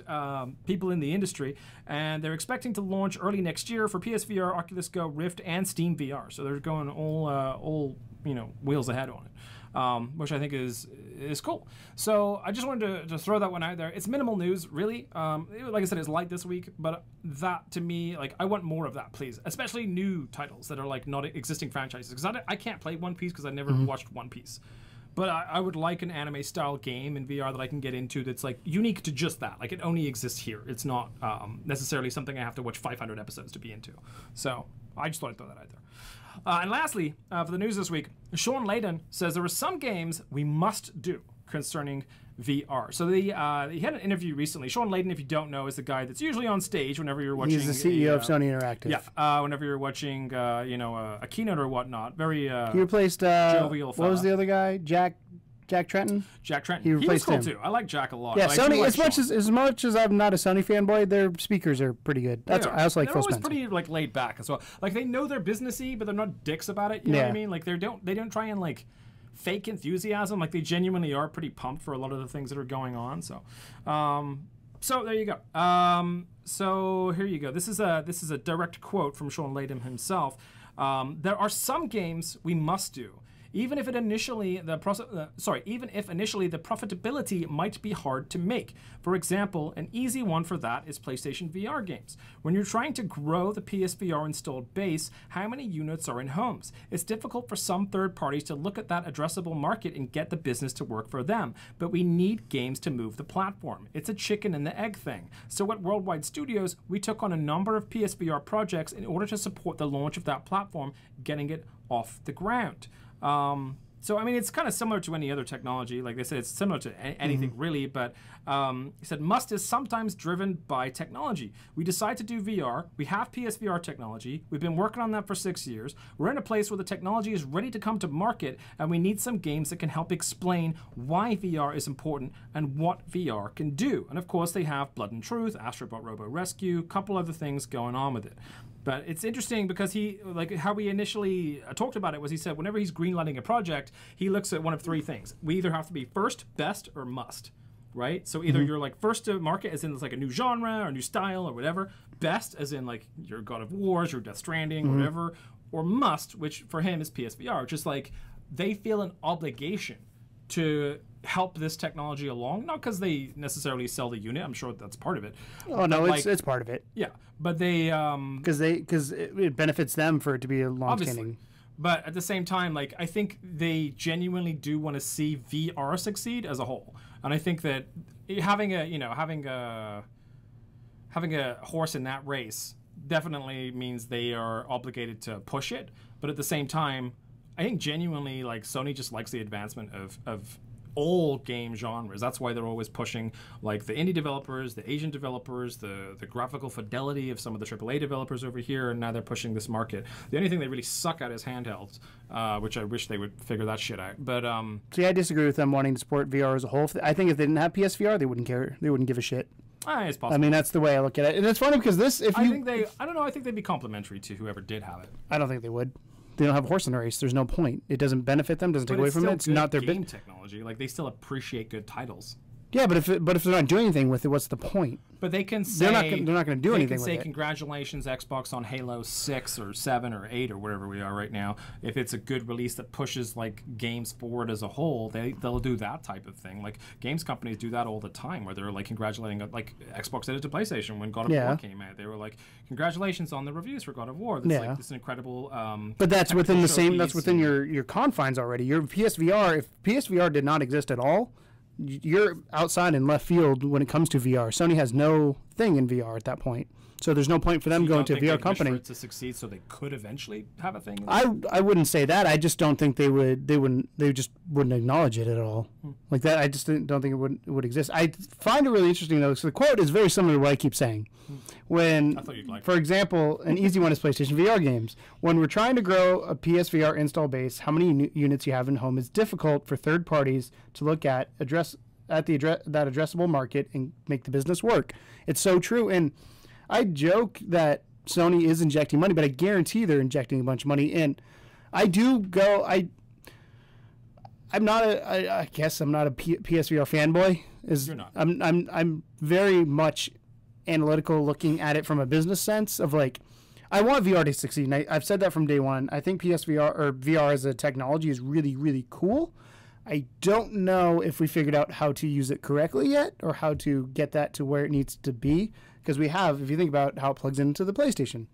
people in the industry, and they're expecting to launch early next year for PSVR, Oculus Go, Rift, and Steam VR. So they're going all wheels ahead on it, which I think is cool. So I just wanted to throw that one out there. It's minimal news, really. Like I said, it's light this week, but that to me, like, I want more of that, please. Especially new titles that are like not existing franchises, because I can't play One Piece because I never watched One Piece. But I would like an anime style game in VR that I can get into that's like unique to just that. Like, it only exists here. It's not necessarily something I have to watch 500 episodes to be into. So I just thought I'd throw that out there. And lastly, for the news this week, Shawn Layden says there are some games we must do concerning VR. So he had an interview recently. Shawn Layden, if you don't know, is the guy that's usually on stage whenever you're watching. He's the CEO of Sony Interactive. Yeah, whenever you're watching, a keynote or whatnot. Very he replaced jovial fella. What was the other guy? Jack Tretton. Jack Tretton. He replaced was cool him too. I like Jack a lot. Yeah, Sony. Like as much as I'm not a Sony fanboy, their speakers are pretty good. I also like Phil Spencer. They're always pretty like laid back as well. Like, they know they're businessy, but they're not dicks about it. You know what I mean? Like, they don't try and like fake enthusiasm. Like, they genuinely are pretty pumped for a lot of the things that are going on. So there you go. So here you go. This is a direct quote from Shawn Layden himself. There are some games we must do, even if initially the profitability might be hard to make. For example, an easy one for that is PlayStation VR games. When you're trying to grow the PSVR installed base, how many units are in homes? It's difficult for some third parties to look at that addressable market and get the business to work for them. But we need games to move the platform. It's a chicken and the egg thing. So at Worldwide Studios, we took on a number of PSVR projects in order to support the launch of that platform, getting it off the ground. So, I mean, it's kind of similar to any other technology. Like they said, it's similar to anything really, but he said must is sometimes driven by technology. We decide to do VR. We have PSVR technology. We've been working on that for 6 years. We're in a place where the technology is ready to come to market, and we need some games that can help explain why VR is important and what VR can do. And of course, they have Blood and Truth, Astrobot Robo Rescue, a couple other things going on with it. But it's interesting because how we initially talked about it was he said whenever he's greenlighting a project, he looks at one of three things. We either have to be first, best, or must, right? So either you're like first to market as in it's like a new genre or a new style or whatever, best as in like your God of Wars, your Death Stranding, whatever, or must, which for him is PSVR, which is like they feel an obligation to help this technology along, not because they necessarily sell the unit. I'm sure that's part of it. Oh no, it's part of it. Yeah, but they because it benefits them for it to be a long-standing. But at the same time, like I think they genuinely do want to see VR succeed as a whole, and I think that having a horse in that race definitely means they are obligated to push it. But at the same time, I think genuinely like Sony just likes the advancement of all game genres. That's why they're always pushing like the indie developers, the Asian developers, the graphical fidelity of some of the AAA developers over here, and now they're pushing this market. The only thing they really suck at is handhelds, which I wish they would figure that shit out. But see, I disagree with them wanting to support VR as a whole. I think if they didn't have PSVR, they wouldn't care. They wouldn't give a shit. It's possible. I mean, that's the way I look at it. And it's funny because I think they'd be complimentary to whoever did have it. I don't think they would. they don't have a horse in the race. There's no point. It doesn't benefit them. Doesn't take away from it. It's not their game technology. Like they still appreciate good titles. Yeah, but if they're not doing anything with it, what's the point? But they can say they're not going to do anything with it. They can say congratulations Xbox on Halo 6 or 7 or 8 or wherever we are right now. If it's a good release that pushes like games forward as a whole, they'll do that type of thing. Like games companies do that all the time, where they're like congratulating, like Xbox did it to PlayStation when God of War came out. They were like, congratulations on the reviews for God of War. That's like this incredible. But that's within the same. That's within your confines already. Your PSVR. If PSVR did not exist at all, you're outside in left field when it comes to VR. Sony has no thing in VR at that point, so there's no point for them going to a VR company. For it to succeed, so they could eventually have a thing. I wouldn't say that. I just don't think they would. They just wouldn't acknowledge it at all. Like that. I just don't think it would exist. I find it really interesting though. So the quote is very similar to what I keep saying. When, for example, an easy one is PlayStation VR games. When we're trying to grow a PSVR install base, how many units you have in home is difficult for third parties to look at, that addressable market and make the business work. It's so true. And I joke that Sony is injecting money, but I guarantee they're injecting a bunch of money in. I guess I'm not a PSVR fanboy. You're not. I'm very much analytical, looking at it from a business sense of like, I want VR to succeed. And I've said that from day one. I think PSVR or VR as a technology is really, really cool. I don't know if we figured out how to use it correctly yet, or how to get that to where it needs to be. Because we have, if you think about how it plugs into the PlayStation,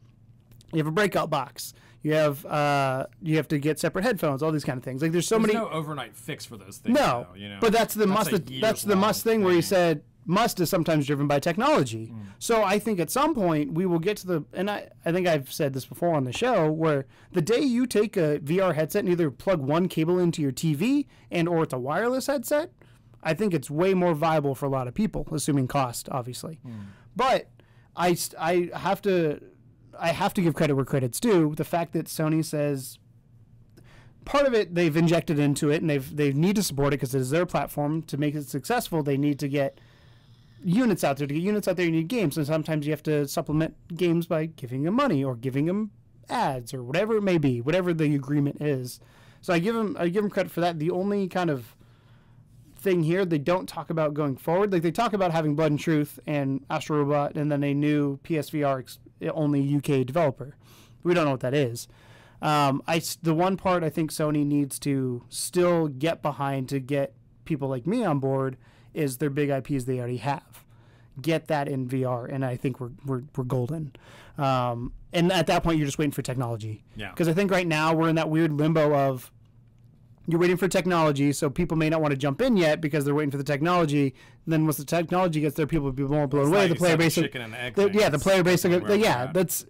you have a breakout box. You have to get separate headphones, all these kind of things. Like there's no overnight fix for those things. No, though, you know? But that's the must thing where you said must is sometimes driven by technology. So I think at some point we will get to the, and I think I've said this before on the show, where the day you take a VR headset and either plug one cable into your TV and or it's a wireless headset, I think it's way more viable for a lot of people, assuming cost, obviously. But I have to give credit where credit's due. The fact that Sony says part of it they've injected into it, and they need to support it because it is their platform. To make it successful, they need to get units out there. To get units out there, you need games, and sometimes you have to supplement games by giving them money or giving them ads or whatever it may be, whatever the agreement is. So I give them credit for that. The only kind of thing here they don't talk about going forward, like they talk about having Blood and Truth and Astro Robot, and then a new PSVR only UK developer. We don't know what that is. The one part I think Sony needs to still get behind to get people like me on board is their big IPs they already have. Get that in VR, and I think we're golden. And at that point, you're just waiting for technology. Yeah. Because I think right now we're in that weird limbo of you're waiting for technology, so people may not want to jump in yet because they're waiting for the technology. And then once the technology gets there, people will be more blown away. The player base, the player base,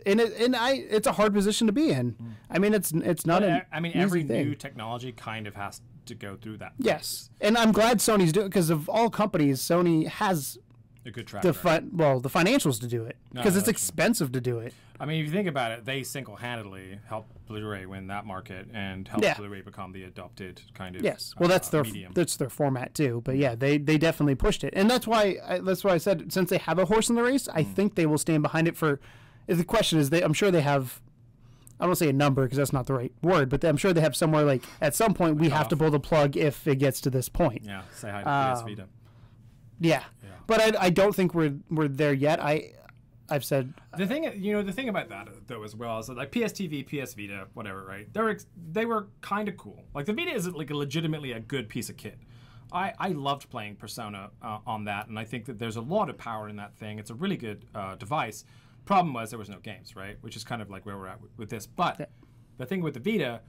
it's a hard position to be in. I mean, it's not an every thing. new technology kind of has to go through that. Yes, and I'm glad Sony's doing it, because of all companies, Sony has a good track the financials to do it, because it's expensive to do it. I mean, if you think about it, they single-handedly helped Blu-ray win that market and helped Blu-ray become the adopted kind of medium. That's their format too. But yeah, they definitely pushed it, and that's why I said, since they have a horse in the race, I think they will stand behind it. The question is, I'm sure they have. I don't want to say a number because that's not the right word, but I'm sure they have somewhere like at some point we have to pull the plug if it gets to this point. Yeah, say hi to PS Vita. Yeah, but I don't think we're there yet. I've said the thing about that though as well is that like PS TV, PS Vita, whatever, right? They were kind of cool. Like the Vita is like legitimately a good piece of kit. I loved playing Persona on that, and I think that there's a lot of power in that thing. It's a really good device. Problem was there was no games, right? Which is kind of like where we're at with this. But the thing with the Vita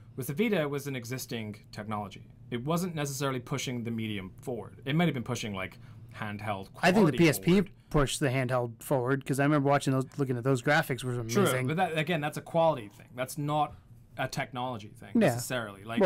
was an existing technology. It wasn't necessarily pushing the medium forward. It might have been pushing like handheld quality. I think the PSP forward. pushed the handheld forward, because I remember looking at those graphics was amazing. True, but that's a quality thing. That's not a technology thing necessarily. Like,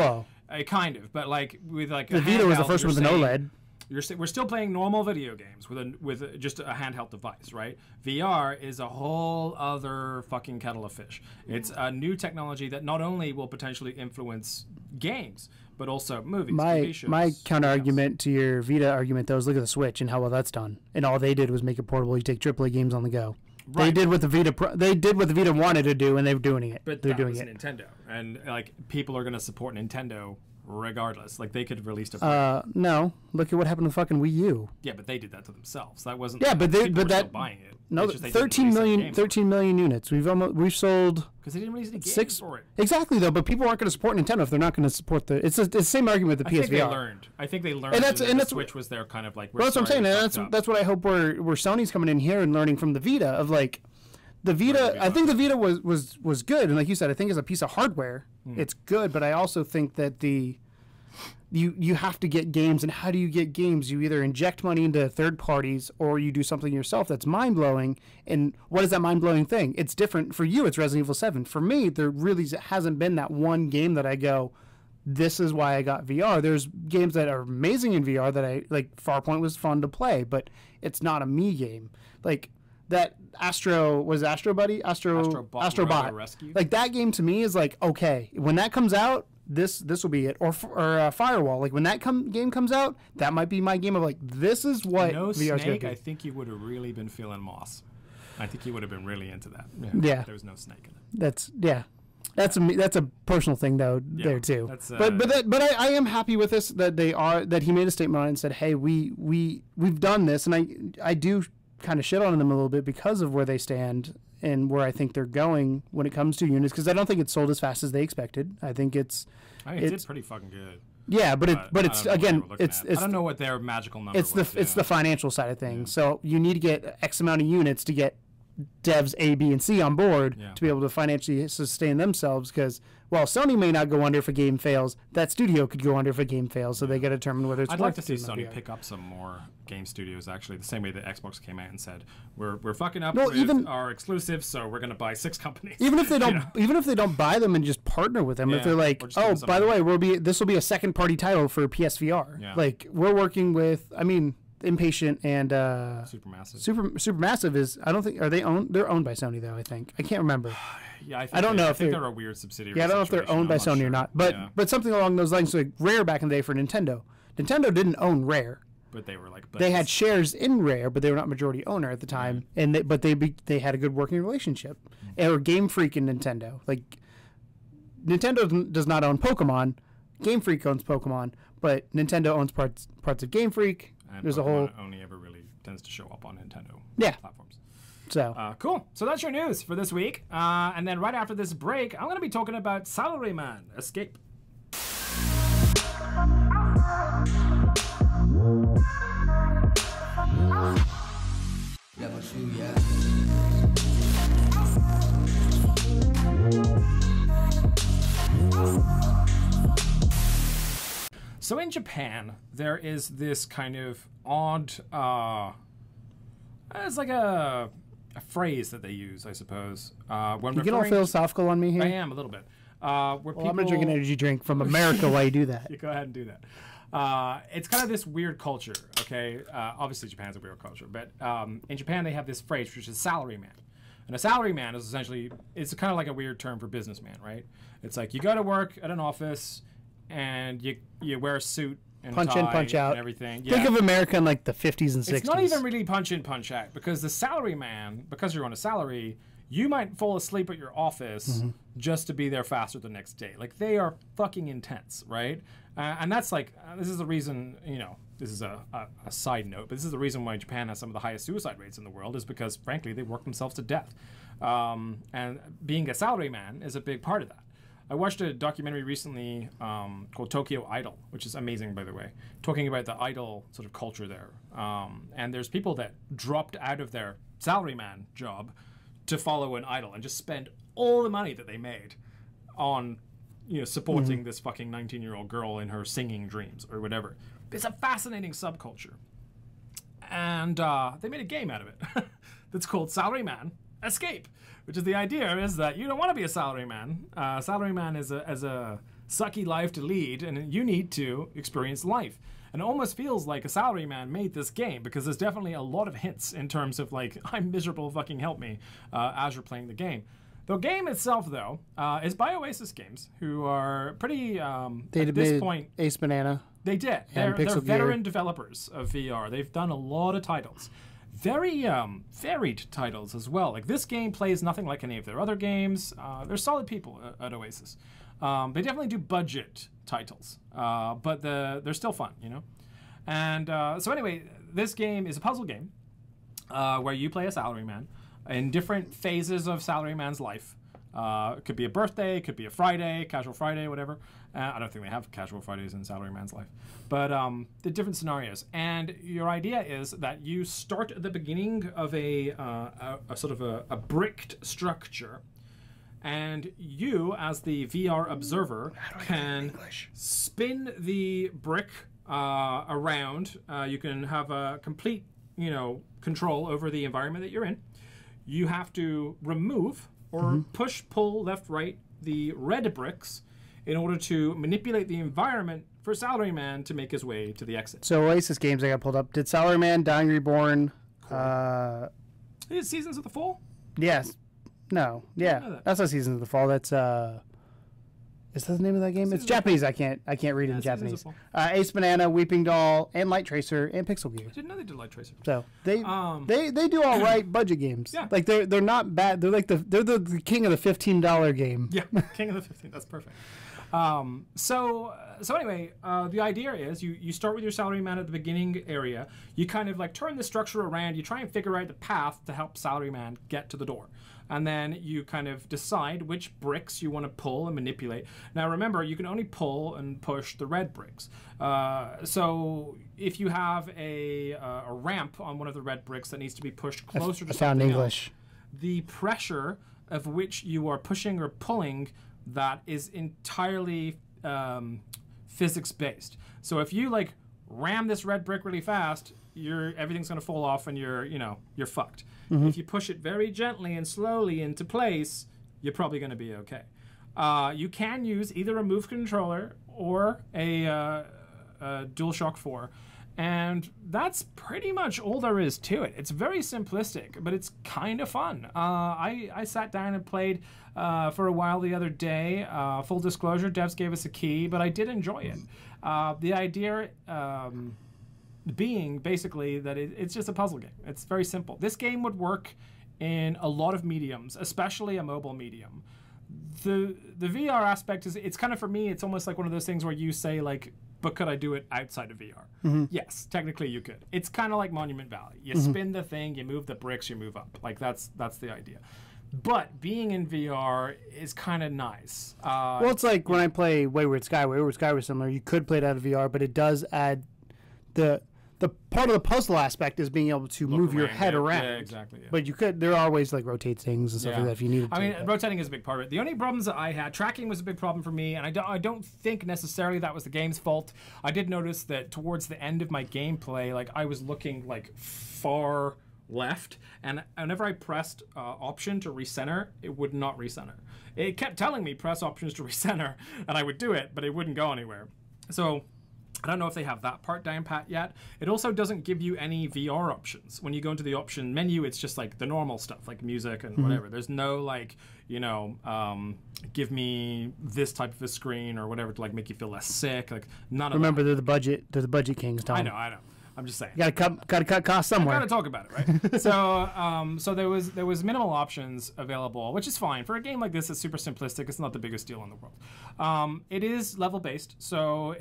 kind of, but like with like the Vita was the first one with an OLED. We're still playing normal video games with just a handheld device, right? VR is a whole other fucking kettle of fish. It's a new technology that not only will potentially influence games, but also movies, TV shows. My counter argument to your Vita argument, though, is look at the Switch and how well that's done. And all they did was make it portable. You take AAA games on the go. They Right. did what the Vita. They did what the Vita wanted to do, and they're doing it. But they're that doing was it. Nintendo, and like people are gonna support Nintendo regardless. Like they could have released a. No, look at what happened to fucking Wii U. Yeah, but they did that to themselves. That wasn't. Yeah, but they, people but were that still buying it. no, It's just they didn't 13 release that million, game 13 million units. We've sold because they didn't release the game 6 for it. exactly though. But people aren't going to support Nintendo if they're not going to support the. It's the same argument with the I think they PSVR. learned. I think they learned. And that's- that and the that's- Switch was their kind of like. Well, that's what I'm saying. And that's what I hope where Sony's coming in here and learning from the Vita of like. The Vita, I think the Vita was good, and like you said, I think as a piece of hardware, it's good. But I also think that you have to get games, and how do you get games? You either inject money into third parties, or you do something yourself that's mind blowing. And what is that mind blowing thing? It's different for you. It's Resident Evil 7. For me, there really hasn't been that one game that I go, this is why I got VR. There's games that are amazing in VR that I like. Farpoint was fun to play, but it's not a me game. Like that Astrobot. Astrobot Rescue. Like that game to me is like, okay, when that comes out, this will be it. Or Firewall. Like when that game comes out, that might be my game of like, this is what No VR's Snake. gonna I be. think you would have really been feeling Moss. I think you would have been really into that. Yeah. There was no Snake in it. That's a personal thing though there too. That's, But I am happy with this that he made a statement on it and said, hey, we've done this, and I do kind of shit on them a little bit because of where they stand and where I think they're going when it comes to units, because I don't think it's sold as fast as they expected. I think it did pretty fucking good. Yeah, but it's I don't know again what they were looking it's at. I don't know what their magical number was. It's the financial side of things. So you need to get X amount of units to get devs A, B, and C on board to be able to financially sustain themselves, because while Sony may not go under if a game fails, that studio could go under if a game fails, so they got to determine whether it's I'd worth like to see it or not. Sony pick up some more game studios, actually, the same way that Xbox came out and said, we're fucking up No, with even- our exclusives, so we're going to buy 6 companies. Even if they don't, You know? even if they don't buy them and just partner with them, if Yeah, they're like, or just give oh, them by the something. way, this will be a second party title for PSVR. Yeah. Like we're working with, I mean, Impatient and Supermassive. Supermassive is, I don't think, are they owned? They're owned by Sony though. I think I can't remember. Yeah, I don't know I if think they're- they're a weird subsidiary. Yeah, I don't know if they're situation. owned by I'm not Sony sure. or not, but Yeah. but something along those lines. Like Rare back in the day for Nintendo. Nintendo didn't own Rare. But they were like, They had shares in Rare, but they were not majority owner at the time. And they had a good working relationship. Or Game Freak and Nintendo. Like Nintendo does not own Pokemon. Game Freak owns Pokemon, but Nintendo owns parts of Game Freak. and There's a Pokemon whole only ever really tends to show up on Nintendo platforms. so. Cool. So that's your news for this week. And then right after this break, I'm going to be talking about Salaryman Escape. Level 2, yeah. So in Japan, there is this kind of odd, it's like a phrase that they use, I suppose. When You get all referring philosophical on me here? I am a little bit. Where people, I'm going to drink an energy drink from America while you do that. You go ahead and do that. It's kind of this weird culture, okay? Obviously, Japan's a weird culture, but in Japan, they have this phrase, which is salaryman. And a salaryman is essentially, it's kind of like a weird term for businessman, right? It's like you go to work at an office and you wear a suit and Punch tie in, punch out. and everything. Think of America in like the 50s and 60s. It's not even really punch in, punch out, because the salaryman, because you're on a salary, you might fall asleep at your office just to be there faster the next day. Like, they are fucking intense, right? And that's like, this is the reason, this is a side note, but this is the reason why Japan has some of the highest suicide rates in the world, is because, frankly, they work themselves to death. And being a salaryman is a big part of that. I watched a documentary recently called Tokyo Idol, which is amazing, by the way, talking about the idol sort of culture there. And there's people that dropped out of their salaryman job to follow an idol and just spend all the money that they made on, supporting this fucking 19-year-old girl in her singing dreams or whatever. It's a fascinating subculture. And they made a game out of it that's called Salaryman Escape, which is the idea is that you don't want to be a salaryman. Salaryman is a sucky life to lead, and you need to experience life. And it almost feels like a salaryman made this game, because there's definitely a lot of hints in terms of like, I'm miserable, fucking help me, as you're playing the game. The game itself, though, is by Oasis Games, who are pretty, They at this made point, Ace Banana. they did. And They're Pixel veteran Gear. developers of VR. They've done a lot of titles. very varied titles as well. Like this game plays nothing like any of their other games. They're solid people at Oasis. They definitely do budget titles, but they're still fun, you know? And so anyway, this game is a puzzle game where you play a salaryman in different phases of salaryman's life. It could be a birthday, it could be a Friday, casual Friday, whatever. I don't think they have casual Fridays in salaryman's life. But the different scenarios. And your idea is that you start at the beginning of a sort of a bricked structure. And you, as the VR observer, can spin the brick around. You can have a complete, you know, control over the environment that you're in. You have to remove or push, pull, left, right, the red bricks in order to manipulate the environment for Salaryman to make his way to the exit. So Oasis games I got pulled up. Did Salaryman, Dying Reborn, Is Seasons of the Fall? yes. No. Yeah. That's not Seasons of the Fall. That's is that the name of that game? It's Japanese. I can't read it in Japanese. Ace Banana, Weeping Doll, and Light Tracer, and Pixel Gear. I didn't know they did Light Tracer. So they do all right budget games. Yeah. Like they're not bad. They're like the king of the $15 game. Yeah, king of the 15. That's perfect. So anyway, the idea is you start with your salaryman at the beginning area. You kind of like turn the structure around. You try and figure out the path to help salaryman get to the door. And then you kind of decide which bricks you want to pull and manipulate. Now remember, you can only pull and push the red bricks. So if you have a ramp on one of the red bricks that needs to be pushed closer to something else, the pressure of which you are pushing or pulling that is entirely physics based. So if you like ram this red brick really fast, everything's going to fall off and you're fucked. If you push it very gently and slowly into place, you're probably going to be okay. You can use either a Move controller or a DualShock 4. And that's pretty much all there is to it. It's very simplistic, but it's kind of fun. I sat down and played for a while the other day. Full disclosure, devs gave us a key, but I did enjoy it. The idea being basically that it's just a puzzle game. It's very simple. This game would work in a lot of mediums, especially a mobile medium. The VR aspect is, it's kind of, for me, it's almost like one of those things where you say like, but could I do it outside of VR? Yes, technically you could. It's kind of like Monument Valley. You spin the thing, you move the bricks, you move up. Like that's the idea. But being in VR is kind of nice. Well, it's like when I play Wayward Sky. Wayward Sky was similar. You could play it out of VR, but it does add the part of the puzzle aspect is being able to move your head around. Yeah, exactly. Yeah. But there are always like rotate things and stuff like that if you need to. I mean, rotating is a big part of it. The only problems that I had, tracking was a big problem for me, and I don't think necessarily that was the game's fault. I did notice that towards the end of my gameplay, like I was looking like far left, and whenever I pressed option to recenter, it would not recenter. It kept telling me press options to recenter, and I would do it, but it wouldn't go anywhere. So I don't know if they have that part down pat yet. It also doesn't give you any VR options. When you go into the option menu, it's just like the normal stuff, like music and whatever. There's no like, give me this type of a screen or whatever to like make you feel less sick. Like none of that. Remember, they're the budget kings, Tom. I know. I'm just saying. You gotta cut costs somewhere. I gotta talk about it, right? So there was minimal options available, which is fine for a game like this. It's super simplistic. It's not the biggest deal in the world. It is level based, so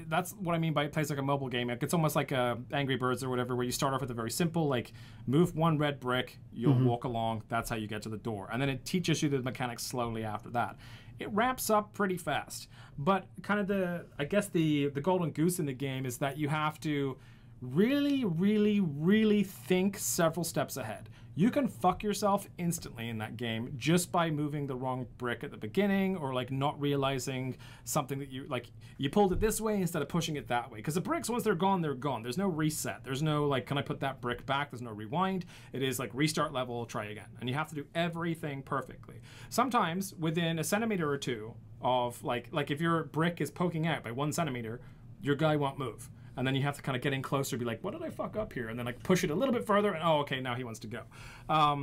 that's what I mean by it plays like a mobile game. It's almost like Angry Birds or whatever, where you start off with a very simple like move one red brick, you'll walk along. That's how you get to the door, and then it teaches you the mechanics slowly after that. It ramps up pretty fast, but kind of the golden goose in the game is that you have to really, really, really think several steps ahead. You can fuck yourself instantly in that game just by moving the wrong brick at the beginning, or like not realizing something that you pulled it this way instead of pushing it that way. Because the bricks, once they're gone, they're gone. There's no reset. There's no like, can I put that brick back? There's no rewind. It is like restart level, try again. And you have to do everything perfectly. Sometimes within a centimeter or two of like if your brick is poking out by 1 centimeter, your guy won't move. and then you have to kind of get in closer, be like, what did I fuck up here? And then like push it a little bit further, and oh, okay, now he wants to go.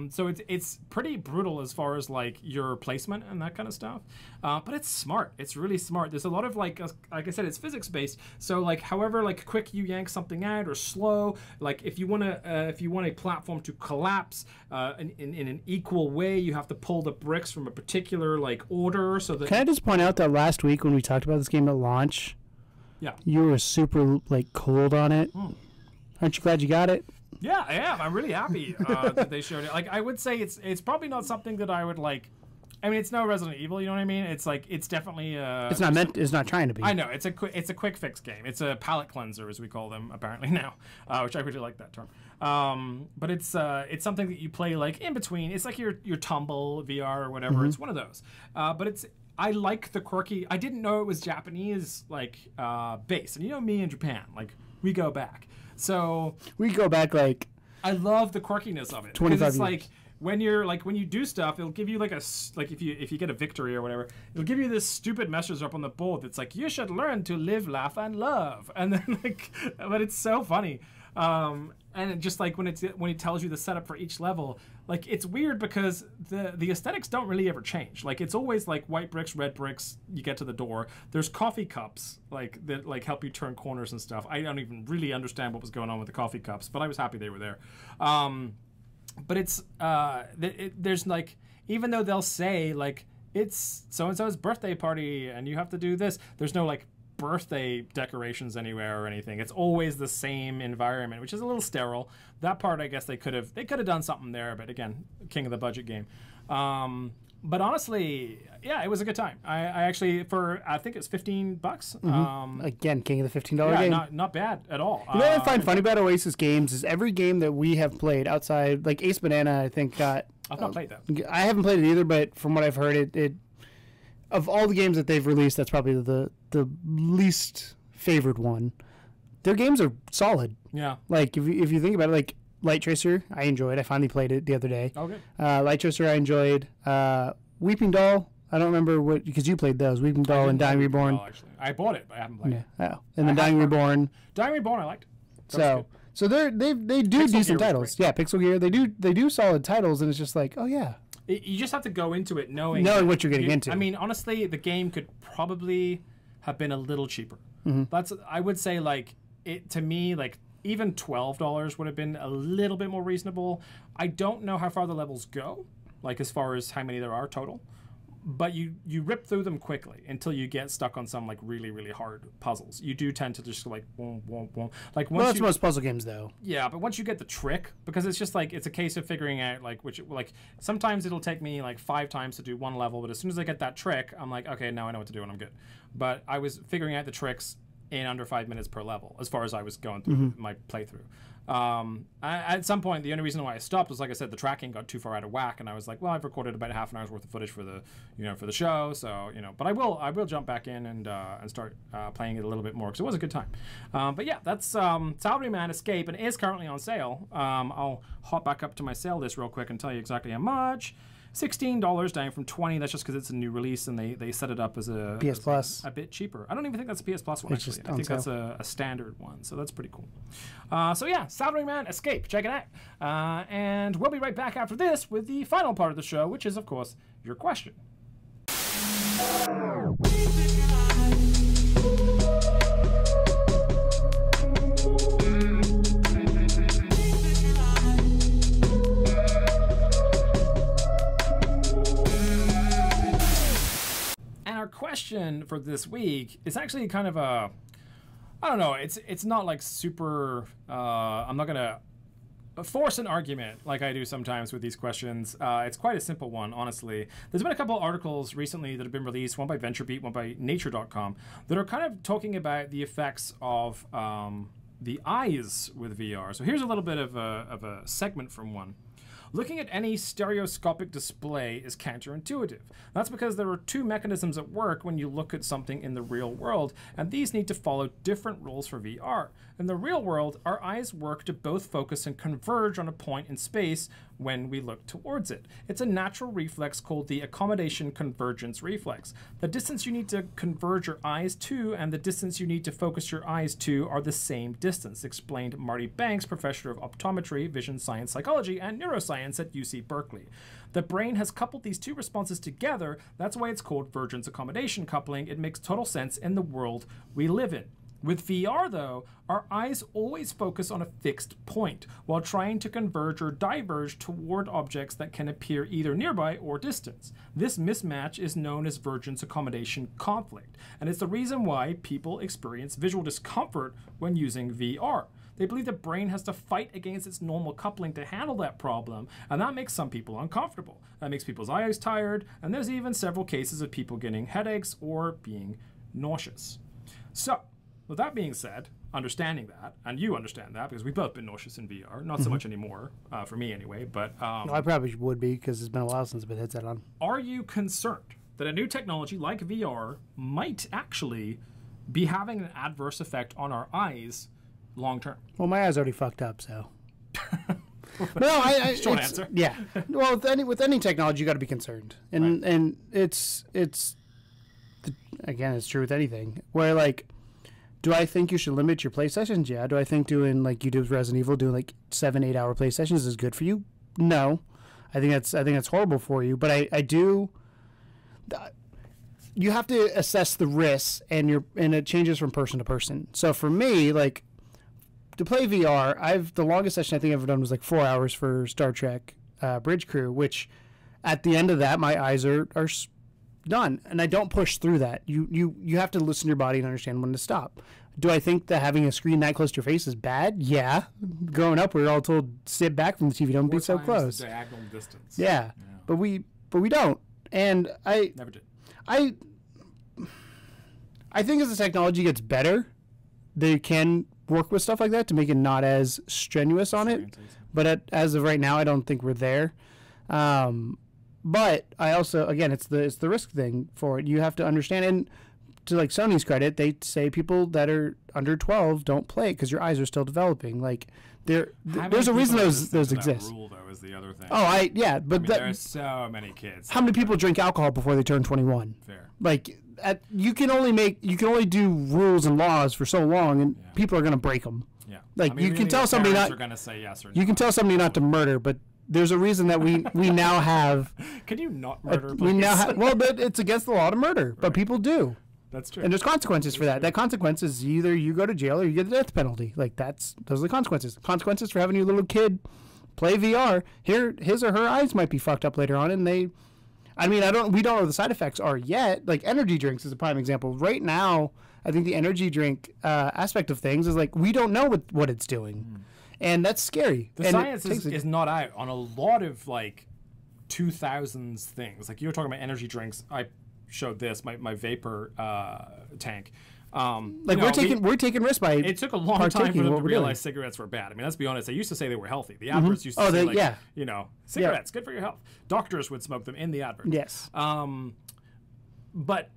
So it's pretty brutal as far as like your placement and that kind of stuff. But it's smart. It's really smart. There's a lot of like I said, it's physics based. So like however like quick you yank something out or slow, like if you want a platform to collapse in an equal way, you have to pull the bricks from a particular like order. So that Can I just point out that last week when we talked about this game at launch, yeah, you were super like cold on it. Aren't you glad you got it? Yeah, I am. I'm really happy that they showed it. Like, I would say it's probably not something that I would like. I mean, it's no Resident Evil. You know what I mean? It's like it's definitely. It's not meant. It's not trying to be. I know it's a quick fix game. It's a palate cleanser, as we call them apparently now, which I really like that term. But it's something that you play like in between. It's like your Tumble VR or whatever. It's one of those. But I like the quirky. I didn't know it was Japanese like base, and you know me in Japan, like we go back. So we go back like I love the quirkiness of it. 25 it's years. like when you do stuff, it'll give you like if you get a victory or whatever, it'll give you this stupid message up on the board that's like, you should learn to live, laugh, and love. And then like, but it's so funny. And it just like when it tells you the setup for each level, like it's weird because the aesthetics don't really ever change. Like it's always like white bricks, red bricks. You get to the door. There's coffee cups like that like help you turn corners and stuff. I don't even really understand what was going on with the coffee cups, but I was happy they were there. But it's there's like, even though they'll say like it's so and so's birthday party and you have to do this, there's no like birthday decorations anywhere or anything. It's always the same environment, which is a little sterile. That part, I guess they could have done something there, but again, king of the budget game. But honestly, yeah, it was a good time. I actually, for I think it's $15. Again, king of the $15 yeah, game. not bad at all. You know what I find funny about Oasis games is every game that we have played outside, like Ace Banana, I think got. I've not played that. I haven't played it either, but from what I've heard, it of all the games that they've released, that's probably the least favored one. Their games are solid. Yeah. Like if you think about it, like Light Tracer, I enjoyed. I finally played it the other day. Oh, good. Light Tracer, I enjoyed. Weeping Doll, I don't remember what, because you played those. Weeping Doll and Dying Reborn. Well, actually, I bought it, but I haven't played it. Oh, and then Dying Reborn. Dying Reborn, I liked. That So they do Pixel Gear decent was titles. great. Yeah, Pixel Gear. They do solid titles, and it's just like, oh yeah, You just have to go into it knowing what you're getting into. I mean, honestly, the game could probably have been a little cheaper. That's, I would say, like it to me, like even $12 would have been a little bit more reasonable. I don't know how far the levels go, like as far as how many there are total, but you rip through them quickly until you get stuck on some like really, really hard puzzles. You do tend to just like boom, boom, boom. Like once that's most puzzle games though. Yeah, but once you get the trick, because it's just like it's a case of figuring out like sometimes it'll take me like 5 times to do one level, but as soon as I get that trick, I'm like, okay, now I know what to do and I'm good. But I was figuring out the tricks in under 5 minutes per level as far as I was going through my playthrough. At some point, the only reason why I stopped was, like I said, the tracking got too far out of whack, and I was like, well, I've recorded about half an hour's worth of footage for the show, so but I will jump back in and start playing it a little bit more because it was a good time. But yeah, that's Salaryman Escape, and it is currently on sale. I'll hop back up to my sale list real quick and tell you exactly how much. $16 down from $20. That's just because it's a new release and they set it up as a PS Plus. a bit cheaper. I don't even think that's a PS Plus one, It's actually. just I think on that's a standard one, so that's pretty cool. So yeah, Salaryman Escape. Check it out. And we'll be right back after this with the final part of the show, which is, of course, your question. Our question for this week is actually kind of a, I don't know, it's not like super, I'm not gonna force an argument like I do sometimes with these questions. It's quite a simple one, honestly. There's been a couple articles recently that have been released, one by VentureBeat, one by Nature.com, that are kind of talking about the effects of the eyes with VR. So here's a little bit of a segment from one. Looking at any stereoscopic display is counterintuitive. That's because there are two mechanisms at work when you look at something in the real world, and these need to follow different rules for VR. In the real world, our eyes work to both focus and converge on a point in space when we look towards it. It's a natural reflex called the accommodation convergence reflex. The distance you need to converge your eyes to and the distance you need to focus your eyes to are the same distance, explained Marty Banks, professor of optometry, vision science psychology, and neuroscience at UC Berkeley. The brain has coupled these two responses together. That's why it's called vergence accommodation coupling. It makes total sense in the world we live in. With VR, though, our eyes always focus on a fixed point while trying to converge or diverge toward objects that can appear either nearby or distant. This mismatch is known as vergence accommodation conflict, and it's the reason why people experience visual discomfort when using VR. They believe the brain has to fight against its normal coupling to handle that problem, and that makes some people uncomfortable. That makes people's eyes tired, and there's even several cases of people getting headaches or being nauseous. So, with that being said, understanding that, and you understand that because we've both been nauseous in VR, not so much anymore, for me anyway, but... no, I probably would be because it's been a while since I've been headset on. Are you concerned that a new technology like VR might actually be having an adverse effect on our eyes long term? Well, my eyes already fucked up, so... No, Short answer. Yeah. Well, with any technology, you got to be concerned. And Right. and again, it's true with anything. Where, like... Do I think you should limit your play sessions? Yeah. Do I think doing like you did with Resident Evil, doing like 7-8 hour play sessions is good for you? No. I think that's horrible for you. But I do. You have to assess the risks, and it changes from person to person. So for me, like to play VR, the longest session I think I've ever done was like 4 hours for Star Trek Bridge Crew, which at the end of that my eyes are done, and I don't push through that. You have to listen to your body and understand when to stop. Do I think that having a screen that close to your face is bad? Yeah. Growing up, we were all told sit back from the TV, don't be so close. Diagonal distance. Yeah. But we don't. And I never did. I think as the technology gets better, they can work with stuff like that to make it not as strenuous on it. But as of right now, I don't think we're there. But I also, again, it's the risk thing for it. You have to understand, and to like Sony's credit, they say people that are under 12 don't play it because your eyes are still developing. Like there's a reason those exist. That rule, though, is the other thing. Oh, but there are so many kids. How many people drink alcohol before they turn 21? Fair. Like you can only do rules and laws for so long, and people are gonna break them. Yeah. Like you can tell somebody not. Are gonna say yes or no. You can tell somebody not to murder, but there's a reason that we now have. Can you not murder? We now have, well, but it's against the law to murder, but people do. That's true. And there's consequences for that. That consequence is either you go to jail or you get the death penalty. Like those are the consequences. Consequences for having your little kid play VR. Here, his or her eyes might be fucked up later on, and we don't know what the side effects are yet. Like energy drinks is a prime example. Right now, I think the energy drink aspect of things is like we don't know what it's doing. And that's scary. The science is not out on a lot of like 2000s things. Like you were talking about energy drinks. I showed this my vapor tank. We're taking risks by. It took a long time for them to realize cigarettes were bad. I mean, let's be honest. They used to say they were healthy. The adverts used to say cigarettes good for your health. Doctors would smoke them in the advert. Yes. But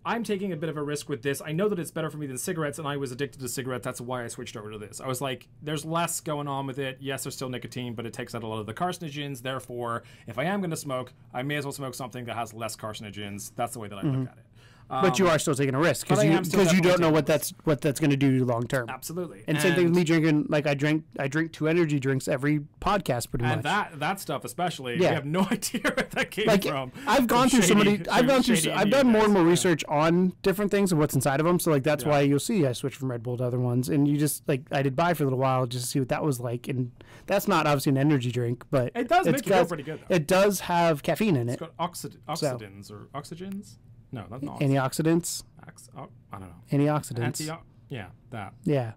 I'm taking a bit of a risk with this. I know that it's better for me than cigarettes, and I was addicted to cigarettes. That's why I switched over to this. I was like, there's less going on with it. Yes, there's still nicotine, but it takes out a lot of the carcinogens. Therefore, if I am going to smoke, I may as well smoke something that has less carcinogens. That's the way that I look at it. But you are still taking a risk because you don't know what that's going to do to you long term. Absolutely. And same thing with me drinking. Like I drink 2 energy drinks every podcast pretty much. And that stuff especially, we have no idea where that came from. I've gone through I've done more and more research on different things and what's inside of them. So like that's why you'll see I switched from Red Bull to other ones. And you just like I did buy for a little while just to see what that was like. And that's not obviously an energy drink, but it does make you feel pretty good. Though. It does have caffeine in it. It's got oxidants or oxygens. No, that's not antioxidants. I don't know. Antioxidants. That. Yeah.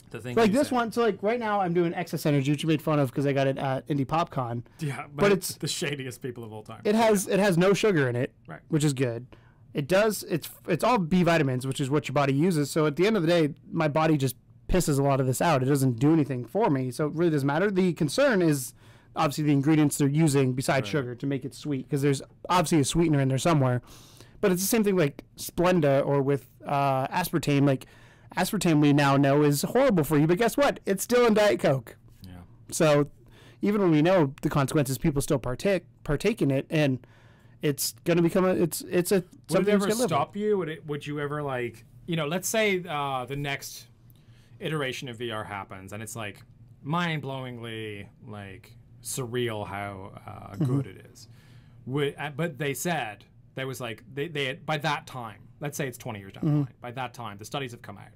The thing like this one. So like right now I'm doing excess energy, which you made fun of because I got it at Indie PopCon. Yeah, but it's the shadiest people of all time. It has no sugar in it, right? Which is good. It does. It's all B vitamins, which is what your body uses. So at the end of the day, my body just pisses a lot of this out. It doesn't do anything for me, so it really doesn't matter. The concern is obviously the ingredients they're using besides sugar to make it sweet, because there's obviously a sweetener in there somewhere. But it's the same thing like Splenda or with aspartame. Like aspartame we now know is horrible for you, but guess what? It's still in Diet Coke. Yeah. So even when we know the consequences, people still partake in it, and it's going to become it's a. Would it ever stop you? Would you ever like, you know, let's say the next iteration of VR happens, and it's like mind-blowingly like surreal how good it is. But they said there was like they had, by that time, let's say it's 20 years down the line. By that time, the studies have come out,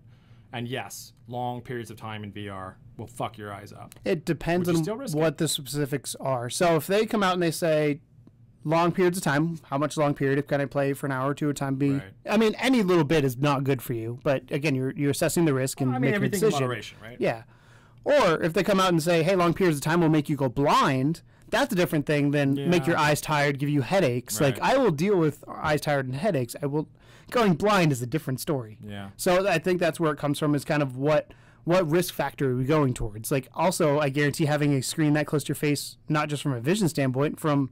and yes, long periods of time in VR will fuck your eyes up. It depends on what the specifics are. So if they come out and they say long periods of time, how much long period can I play for an hour or two at a time? Right. I mean, any little bit is not good for you, but again, you're assessing the risk and making a decision. In moderation, right? Yeah. Or if they come out and say, hey, long periods of time will make you go blind, that's a different thing than make your eyes tired, give you headaches. Right. Like, I will deal with eyes tired and headaches. Going blind is a different story. Yeah. So I think that's where it comes from, is kind of what risk factor are we going towards? Like, also, I guarantee having a screen that close to your face, not just from a vision standpoint, from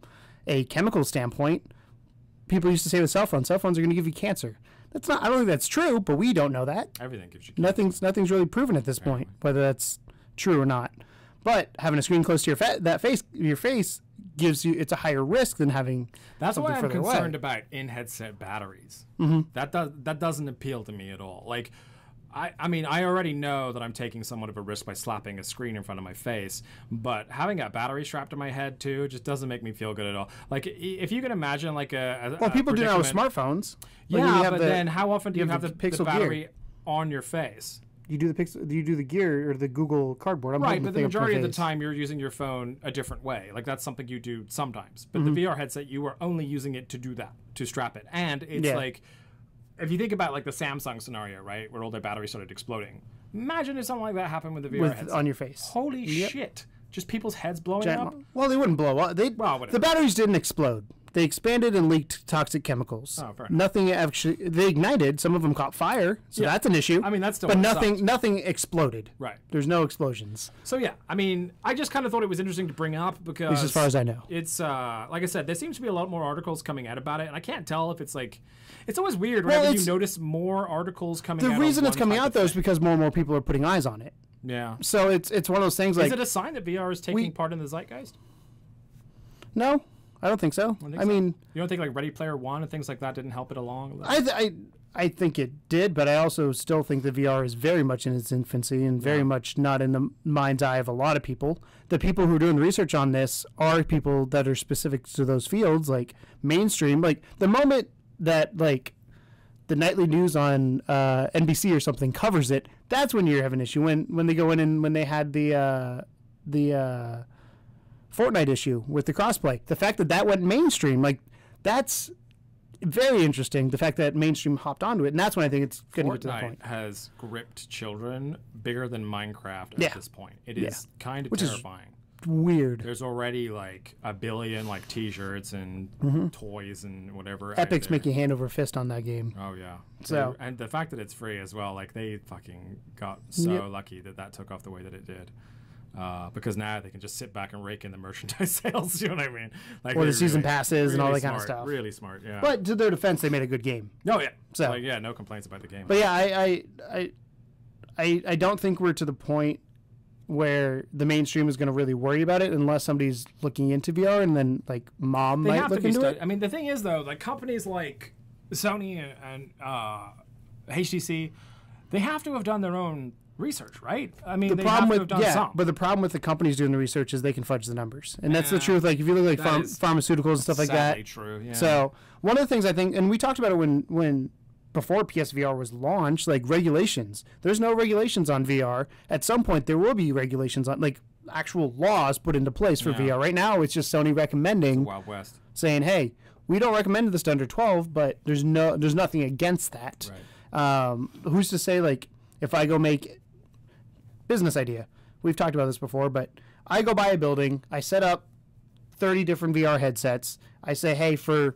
a chemical standpoint, people used to say with cell phones are going to give you cancer. That's not. I don't think that's true, but we don't know that. Everything gives you cancer. Nothing's really proven at this point, whether that's true or not. But having a screen close to your face gives you, it's a higher risk than having. That's why I'm concerned away. about in-headset batteries. Mm-hmm. That doesn't appeal to me at all. Like, I mean, I already know that I'm taking somewhat of a risk by slapping a screen in front of my face, but having a battery strapped to my head too just doesn't make me feel good at all. Like, if you can imagine, like people do now with smartphones. Yeah, but then how often do you have the battery on your face? You do the Gear or the Google Cardboard. Right, but the majority of the time you're using your phone a different way. Like, that's something you do sometimes. But the VR headset, you are only using it to do that, to strap it. And it's like, if you think about like the Samsung scenario, right, where all their batteries started exploding, imagine if something like that happened with the VR headset. On your face. Holy shit. Just people's heads blowing up? Well, they wouldn't blow up. The batteries didn't explode. They expanded and leaked toxic chemicals. Oh, fair enough. Nothing actually. They ignited. Some of them caught fire, so that's an issue. I mean, that's still. But nothing exploded. Right. There's no explosions. So yeah, I mean, I just kind of thought it was interesting to bring up because, at least as far as I know, it's like I said, there seems to be a lot more articles coming out about it, and I can't tell if it's like, it's always weird whenever you notice more articles coming out. The reason it's coming out though is because more and more people are putting eyes on it. Yeah. So it's one of those things. Like, is it a sign that VR is taking part in the zeitgeist? No. I don't think so. I mean, you don't think like Ready Player One and things like that didn't help it along? I think it did, but I also still think the VR is very much in its infancy and very much not in the mind's eye of a lot of people. The people who are doing the research on this are people that are specific to those fields, like mainstream. Like the moment that like the nightly news on NBC or something covers it, that's when you have an issue. When they go in and when they had the Fortnite issue with the crossplay. The fact that went mainstream, like, that's very interesting. The fact that mainstream hopped onto it, and that's when I think it's going to get to the point. Fortnite has gripped children bigger than Minecraft at this point. It is kind of terrifying. Weird. There's already like 1 billion like T-shirts and toys and whatever. Epic's making hand over fist on that game. Oh yeah. So and the fact that it's free as well, like they fucking got so lucky that took off the way that it did. Because now they can just sit back and rake in the merchandise sales. You know what I mean? Like, or the season passes and all that kind of stuff. Really smart, yeah. But to their defense, they made a good game. Oh yeah. So like, yeah, no complaints about the game. But yeah, I don't think we're to the point where the mainstream is going to really worry about it unless somebody's looking into VR, and then like mom might look into it. I mean, the thing is though, like companies like Sony and HTC, they have to have done their own research, right? I mean, but the problem with the companies doing the research is they can fudge the numbers, and that's the truth. Like if you look like pharmaceuticals and stuff like that. True. Yeah. So one of the things I think, and we talked about it when before PSVR was launched, like regulations. There's no regulations on VR. At some point, there will be regulations on like actual laws put into place for VR. Right now, it's just Sony recommending, it's the Wild West, saying, "Hey, we don't recommend this to under 12, but there's nothing against that." Right. Who's to say like if I go make business idea. We've talked about this before, but I go buy a building, I set up 30 different VR headsets. I say, hey, for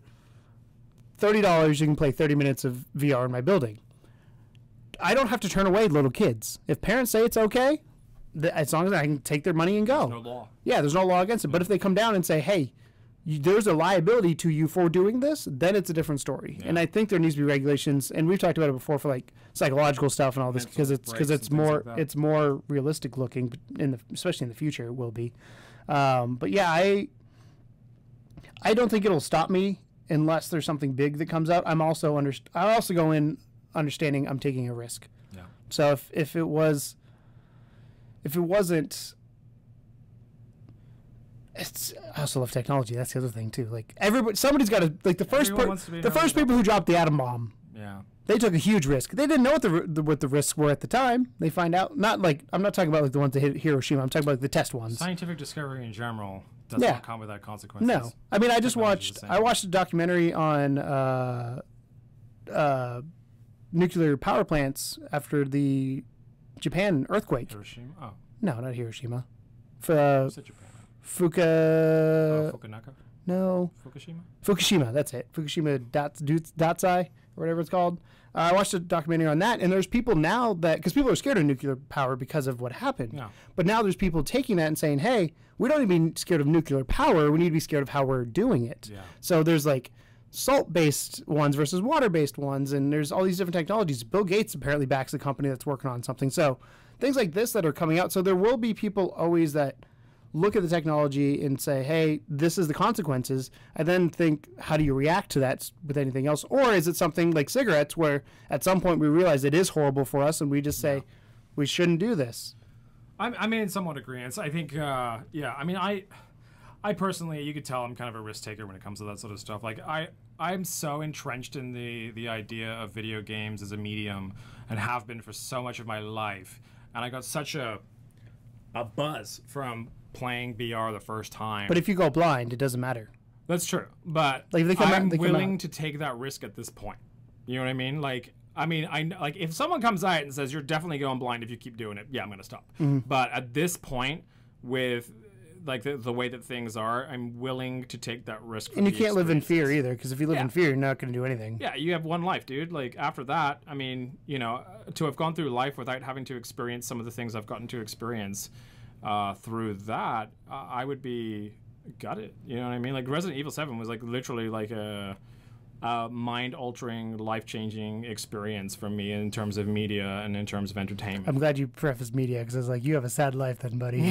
$30, you can play 30 minutes of VR in my building. I don't have to turn away little kids. If parents say it's okay, as long as I can take their money and go. There's no law. Yeah, there's no law against it. But if they come down and say, hey, there's a liability to you for doing this, then it's a different story. Yeah. And I think there needs to be regulations, and we've talked about it before for like psychological stuff and all this, because it's more realistic looking especially in the future. It will be. But yeah, I don't think it'll stop me unless there's something big that comes out. I also go in understanding I'm taking a risk. Yeah. So if it wasn't, I also love technology. That's the other thing too. Like somebody's got to, like the first people who dropped the atom bomb. Yeah. They took a huge risk. They didn't know what the risks were at the time. They find out. Not like, I'm not talking about like the ones that hit Hiroshima. I'm talking about like the test ones. Scientific discovery in general does not come without consequences. No, I mean I watched a documentary on nuclear power plants after the Japan earthquake. Hiroshima? Oh. No, not Hiroshima. You said Japan. Fukuoka. No. Fukushima? Fukushima, that's it. Fukushima Datsai, or whatever it's called. I watched a documentary on that, and there's people now because people are scared of nuclear power because of what happened. Yeah. But now there's people taking that and saying, hey, we don't need to be scared of nuclear power. We need to be scared of how we're doing it. Yeah. So there's like salt-based ones versus water-based ones, and there's all these different technologies. Bill Gates apparently backs a company that's working on something. So things like this that are coming out. So there will be people always that look at the technology and say, hey, this is the consequences. I then think, how do you react to that with anything else? Or is it something like cigarettes where at some point we realize it is horrible for us and we just say, we shouldn't do this? I'm in somewhat agreement. I think, I mean, I personally, you could tell I'm kind of a risk taker when it comes to that sort of stuff. Like, I'm so entrenched in the idea of video games as a medium and have been for so much of my life. And I got such a buzz from playing VR the first time. But if you go blind, it doesn't matter. That's true. But like I'm willing to take that risk at this point. You know what I mean? Like, if someone comes out and says, you're definitely going blind if you keep doing it, yeah, I'm going to stop. Mm-hmm. But at this point, with like the way that things are, I'm willing to take that risk. And you can't live in fear either, because if you live in fear, you're not going to do anything. Yeah, you have one life, dude. Like, after that, I mean, to have gone through life without having to experience some of the things I've gotten to experience through that, I would be gutted. You know what I mean? Like, Resident Evil 7 was like literally like a mind-altering, life-changing experience for me in terms of media and in terms of entertainment. I'm glad you prefaced media, because I was like, you have a sad life then, buddy.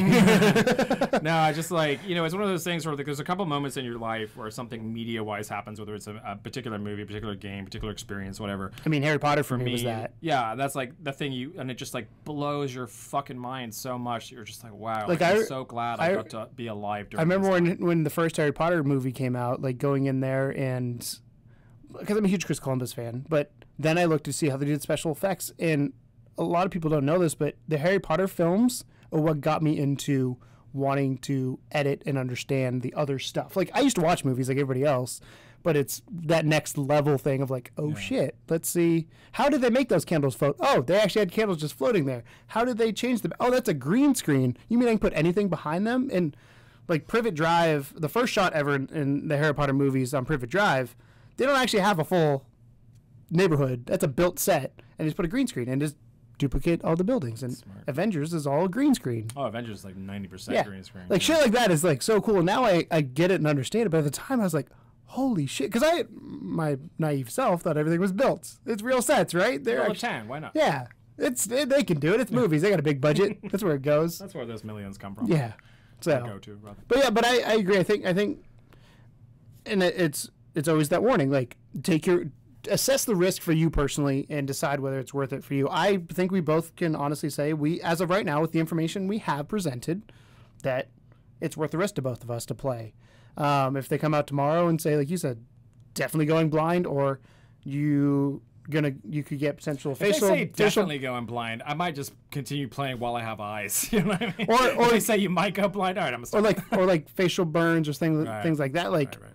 No, I just like, it's one of those things where like, there's a couple moments in your life where something media-wise happens, whether it's a particular movie, particular game, particular experience, whatever. I mean, Harry Potter for me was that. Yeah, that's like the thing and it just like blows your fucking mind so much that you're just like, wow, like, I'm so glad I got to be alive during I remember this when the first Harry Potter movie came out, like going in there and... because I'm a huge Chris Columbus fan, but then I looked to see how they did special effects, and a lot of people don't know this, but the Harry Potter films are what got me into wanting to edit and understand the other stuff. Like, I used to watch movies like everybody else, but it's that next level thing of like, oh shit, let's see, how did they make those candles float? Oh, they actually had candles just floating there. How did they change them? Oh, that's a green screen. You mean I can put anything behind them? And like Privet Drive, the first shot ever in the Harry Potter movies on Privet Drive, they don't actually have a full neighborhood. That's a built set. And just put a green screen and just duplicate all the buildings. And Smart. Avengers is all green screen. Oh, Avengers is like 90% green screen. Like shit like that is like so cool. And now I get it and understand it. But at the time I was like, holy shit. Because my naive self thought everything was built. It's real sets, right? They're actually, why not? Yeah. They can do it. It's movies. They got a big budget. That's where it goes. That's where those millions come from. Yeah. So go to, rather. But yeah, but I agree. I think and it's always that warning, like assess the risk for you personally and decide whether it's worth it for you. I think we both can honestly say as of right now, with the information we have presented, that it's worth the risk to both of us to play. If they come out tomorrow and say, like you said, definitely going blind, or you could get potential facial. If they say definitely going blind, I might just continue playing while I have eyes. You know what I mean? Or if they say you might go blind, all right, I'm gonna stop. or like facial burns or things like that. Like. Right.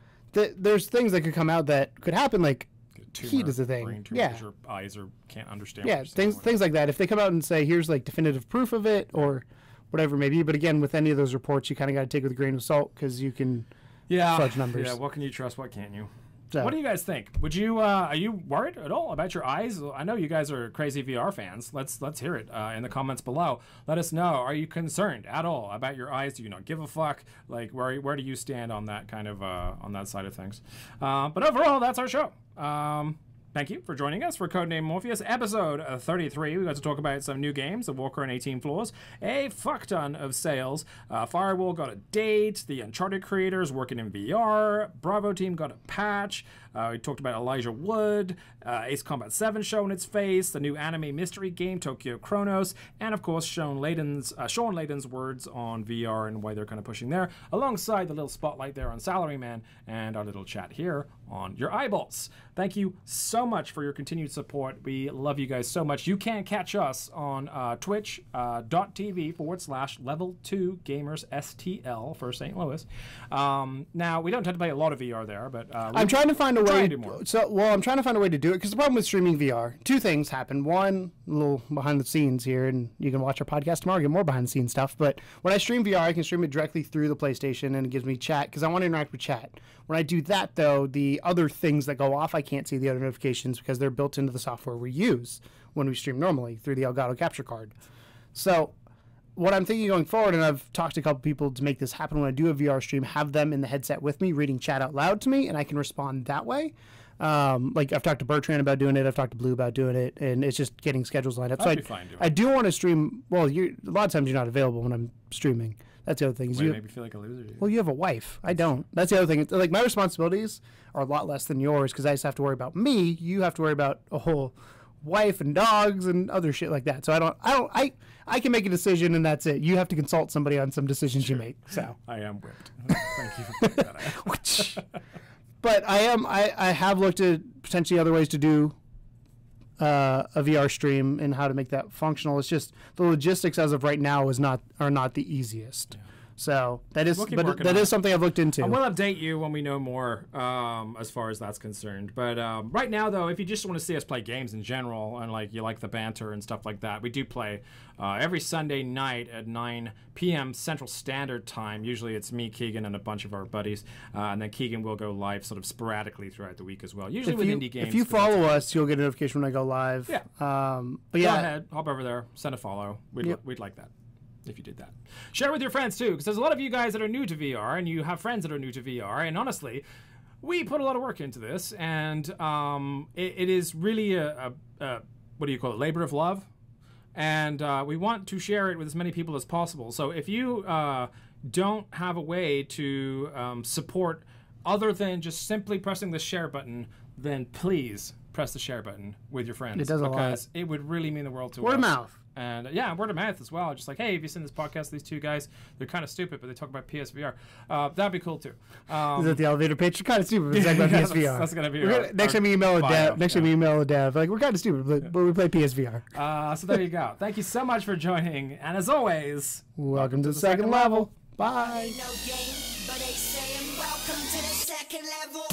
There's things that could come out that could happen, like heat is a thing. Brain tumor, yeah, your eyes can't understand. Yeah, things like that. If they come out and say here's like definitive proof of it or whatever it may be, but again, with any of those reports, you kind of got to take it with a grain of salt because you can fudge numbers. Yeah, what can you trust? What can't you? So. What do you guys think? Would you are you worried at all about your eyes? I know you guys are crazy VR fans. Let's hear it in the comments below. Let us know. Are you concerned at all about your eyes? Do you not give a fuck? Like where do you stand on that kind of on that side of things? But overall, that's our show. Thank you for joining us for Codename Morpheus, episode 33. We got to talk about some new games, The Walker and 18 Floors, a fuck ton of sales. Firewall got a date, the Uncharted creators working in VR, Bravo Team got a patch. We talked about Elijah Wood, Ace Combat 7 showing its face, the new anime mystery game, Tokyo Chronos, and of course Shawn Layden's words on VR and why they're kind of pushing there, alongside the little spotlight there on Salaryman and our little chat here on your eyeballs. Thank you so much for your continued support. We love you guys so much. You can catch us on twitch.tv/level2gamersstl for St. Louis. Now, we don't tend to play a lot of VR there, but I'm trying to find a way. I'm trying to find a way to do it because the problem with streaming VR, two things happen. One, a little behind the scenes here, and you can watch our podcast tomorrow, get more behind the scenes stuff. But when I stream VR, I can stream it directly through the PlayStation, and it gives me chat because I want to interact with chat. When I do that, though, the other things that go off, I can't see the other notifications because they're built into the software we use when we stream normally through the Elgato capture card. So what I'm thinking going forward, and I've talked to a couple people to make this happen when I do a VR stream, have them in the headset with me, reading chat out loud to me, and I can respond that way. Like I've talked to Bertrand about doing it, I've talked to Blue about doing it, and it's just getting schedules lined up. I'd be fine doing I do want to stream. Well, a lot of times you're not available when I'm streaming. That's the other thing. You make me feel like a loser. Well, you have a wife. I don't. That's the other thing. It's like my responsibilities are a lot less than yours because I just have to worry about me. You have to worry about a whole wife and dogs and other shit like that. So I can make a decision and that's it. You have to consult somebody on some decisions you make. So I am whipped. Thank you for pointing that out. But I have looked at potentially other ways to do a VR stream and how to make that functional. It's just the logistics as of right now are not the easiest. Yeah. So that is something I've looked into. And we'll update you when we know more as far as that's concerned. But right now, though, if you just want to see us play games in general and like you like the banter and stuff like that, we do play every Sunday night at 9 p.m. Central Standard Time. Usually it's me, Keegan, and a bunch of our buddies. And then Keegan will go live sort of sporadically throughout the week as well. Usually with indie games. If you follow us, you'll get a notification when I go live. Yeah. But yeah. Go ahead, hop over there, send a follow. We'd like that. If you did that. Share with your friends too, because there's a lot of you guys that are new to VR, and you have friends that are new to VR, and honestly, we put a lot of work into this, and it is really a what do you call it, labor of love, and we want to share it with as many people as possible. So if you don't have a way to support other than just simply pressing the share button, then please press the share button with your friends. It does a lot. Because it would really mean the world to us. Word of mouth. And yeah, word of mouth as well. Just like, hey, if you send this podcast to these two guys, they're kind of stupid, but they talk about PSVR. That'd be cool too. Is that the elevator pitch? You're kind of stupid, but it's about PSVR. That's gonna be next time you email a dev. Next time you email a dev, like we're kind of stupid, but we play PSVR. So there you go. Thank you so much for joining, and as always, welcome to the second level. Bye. Ain't no game, but they saying welcome to the second level.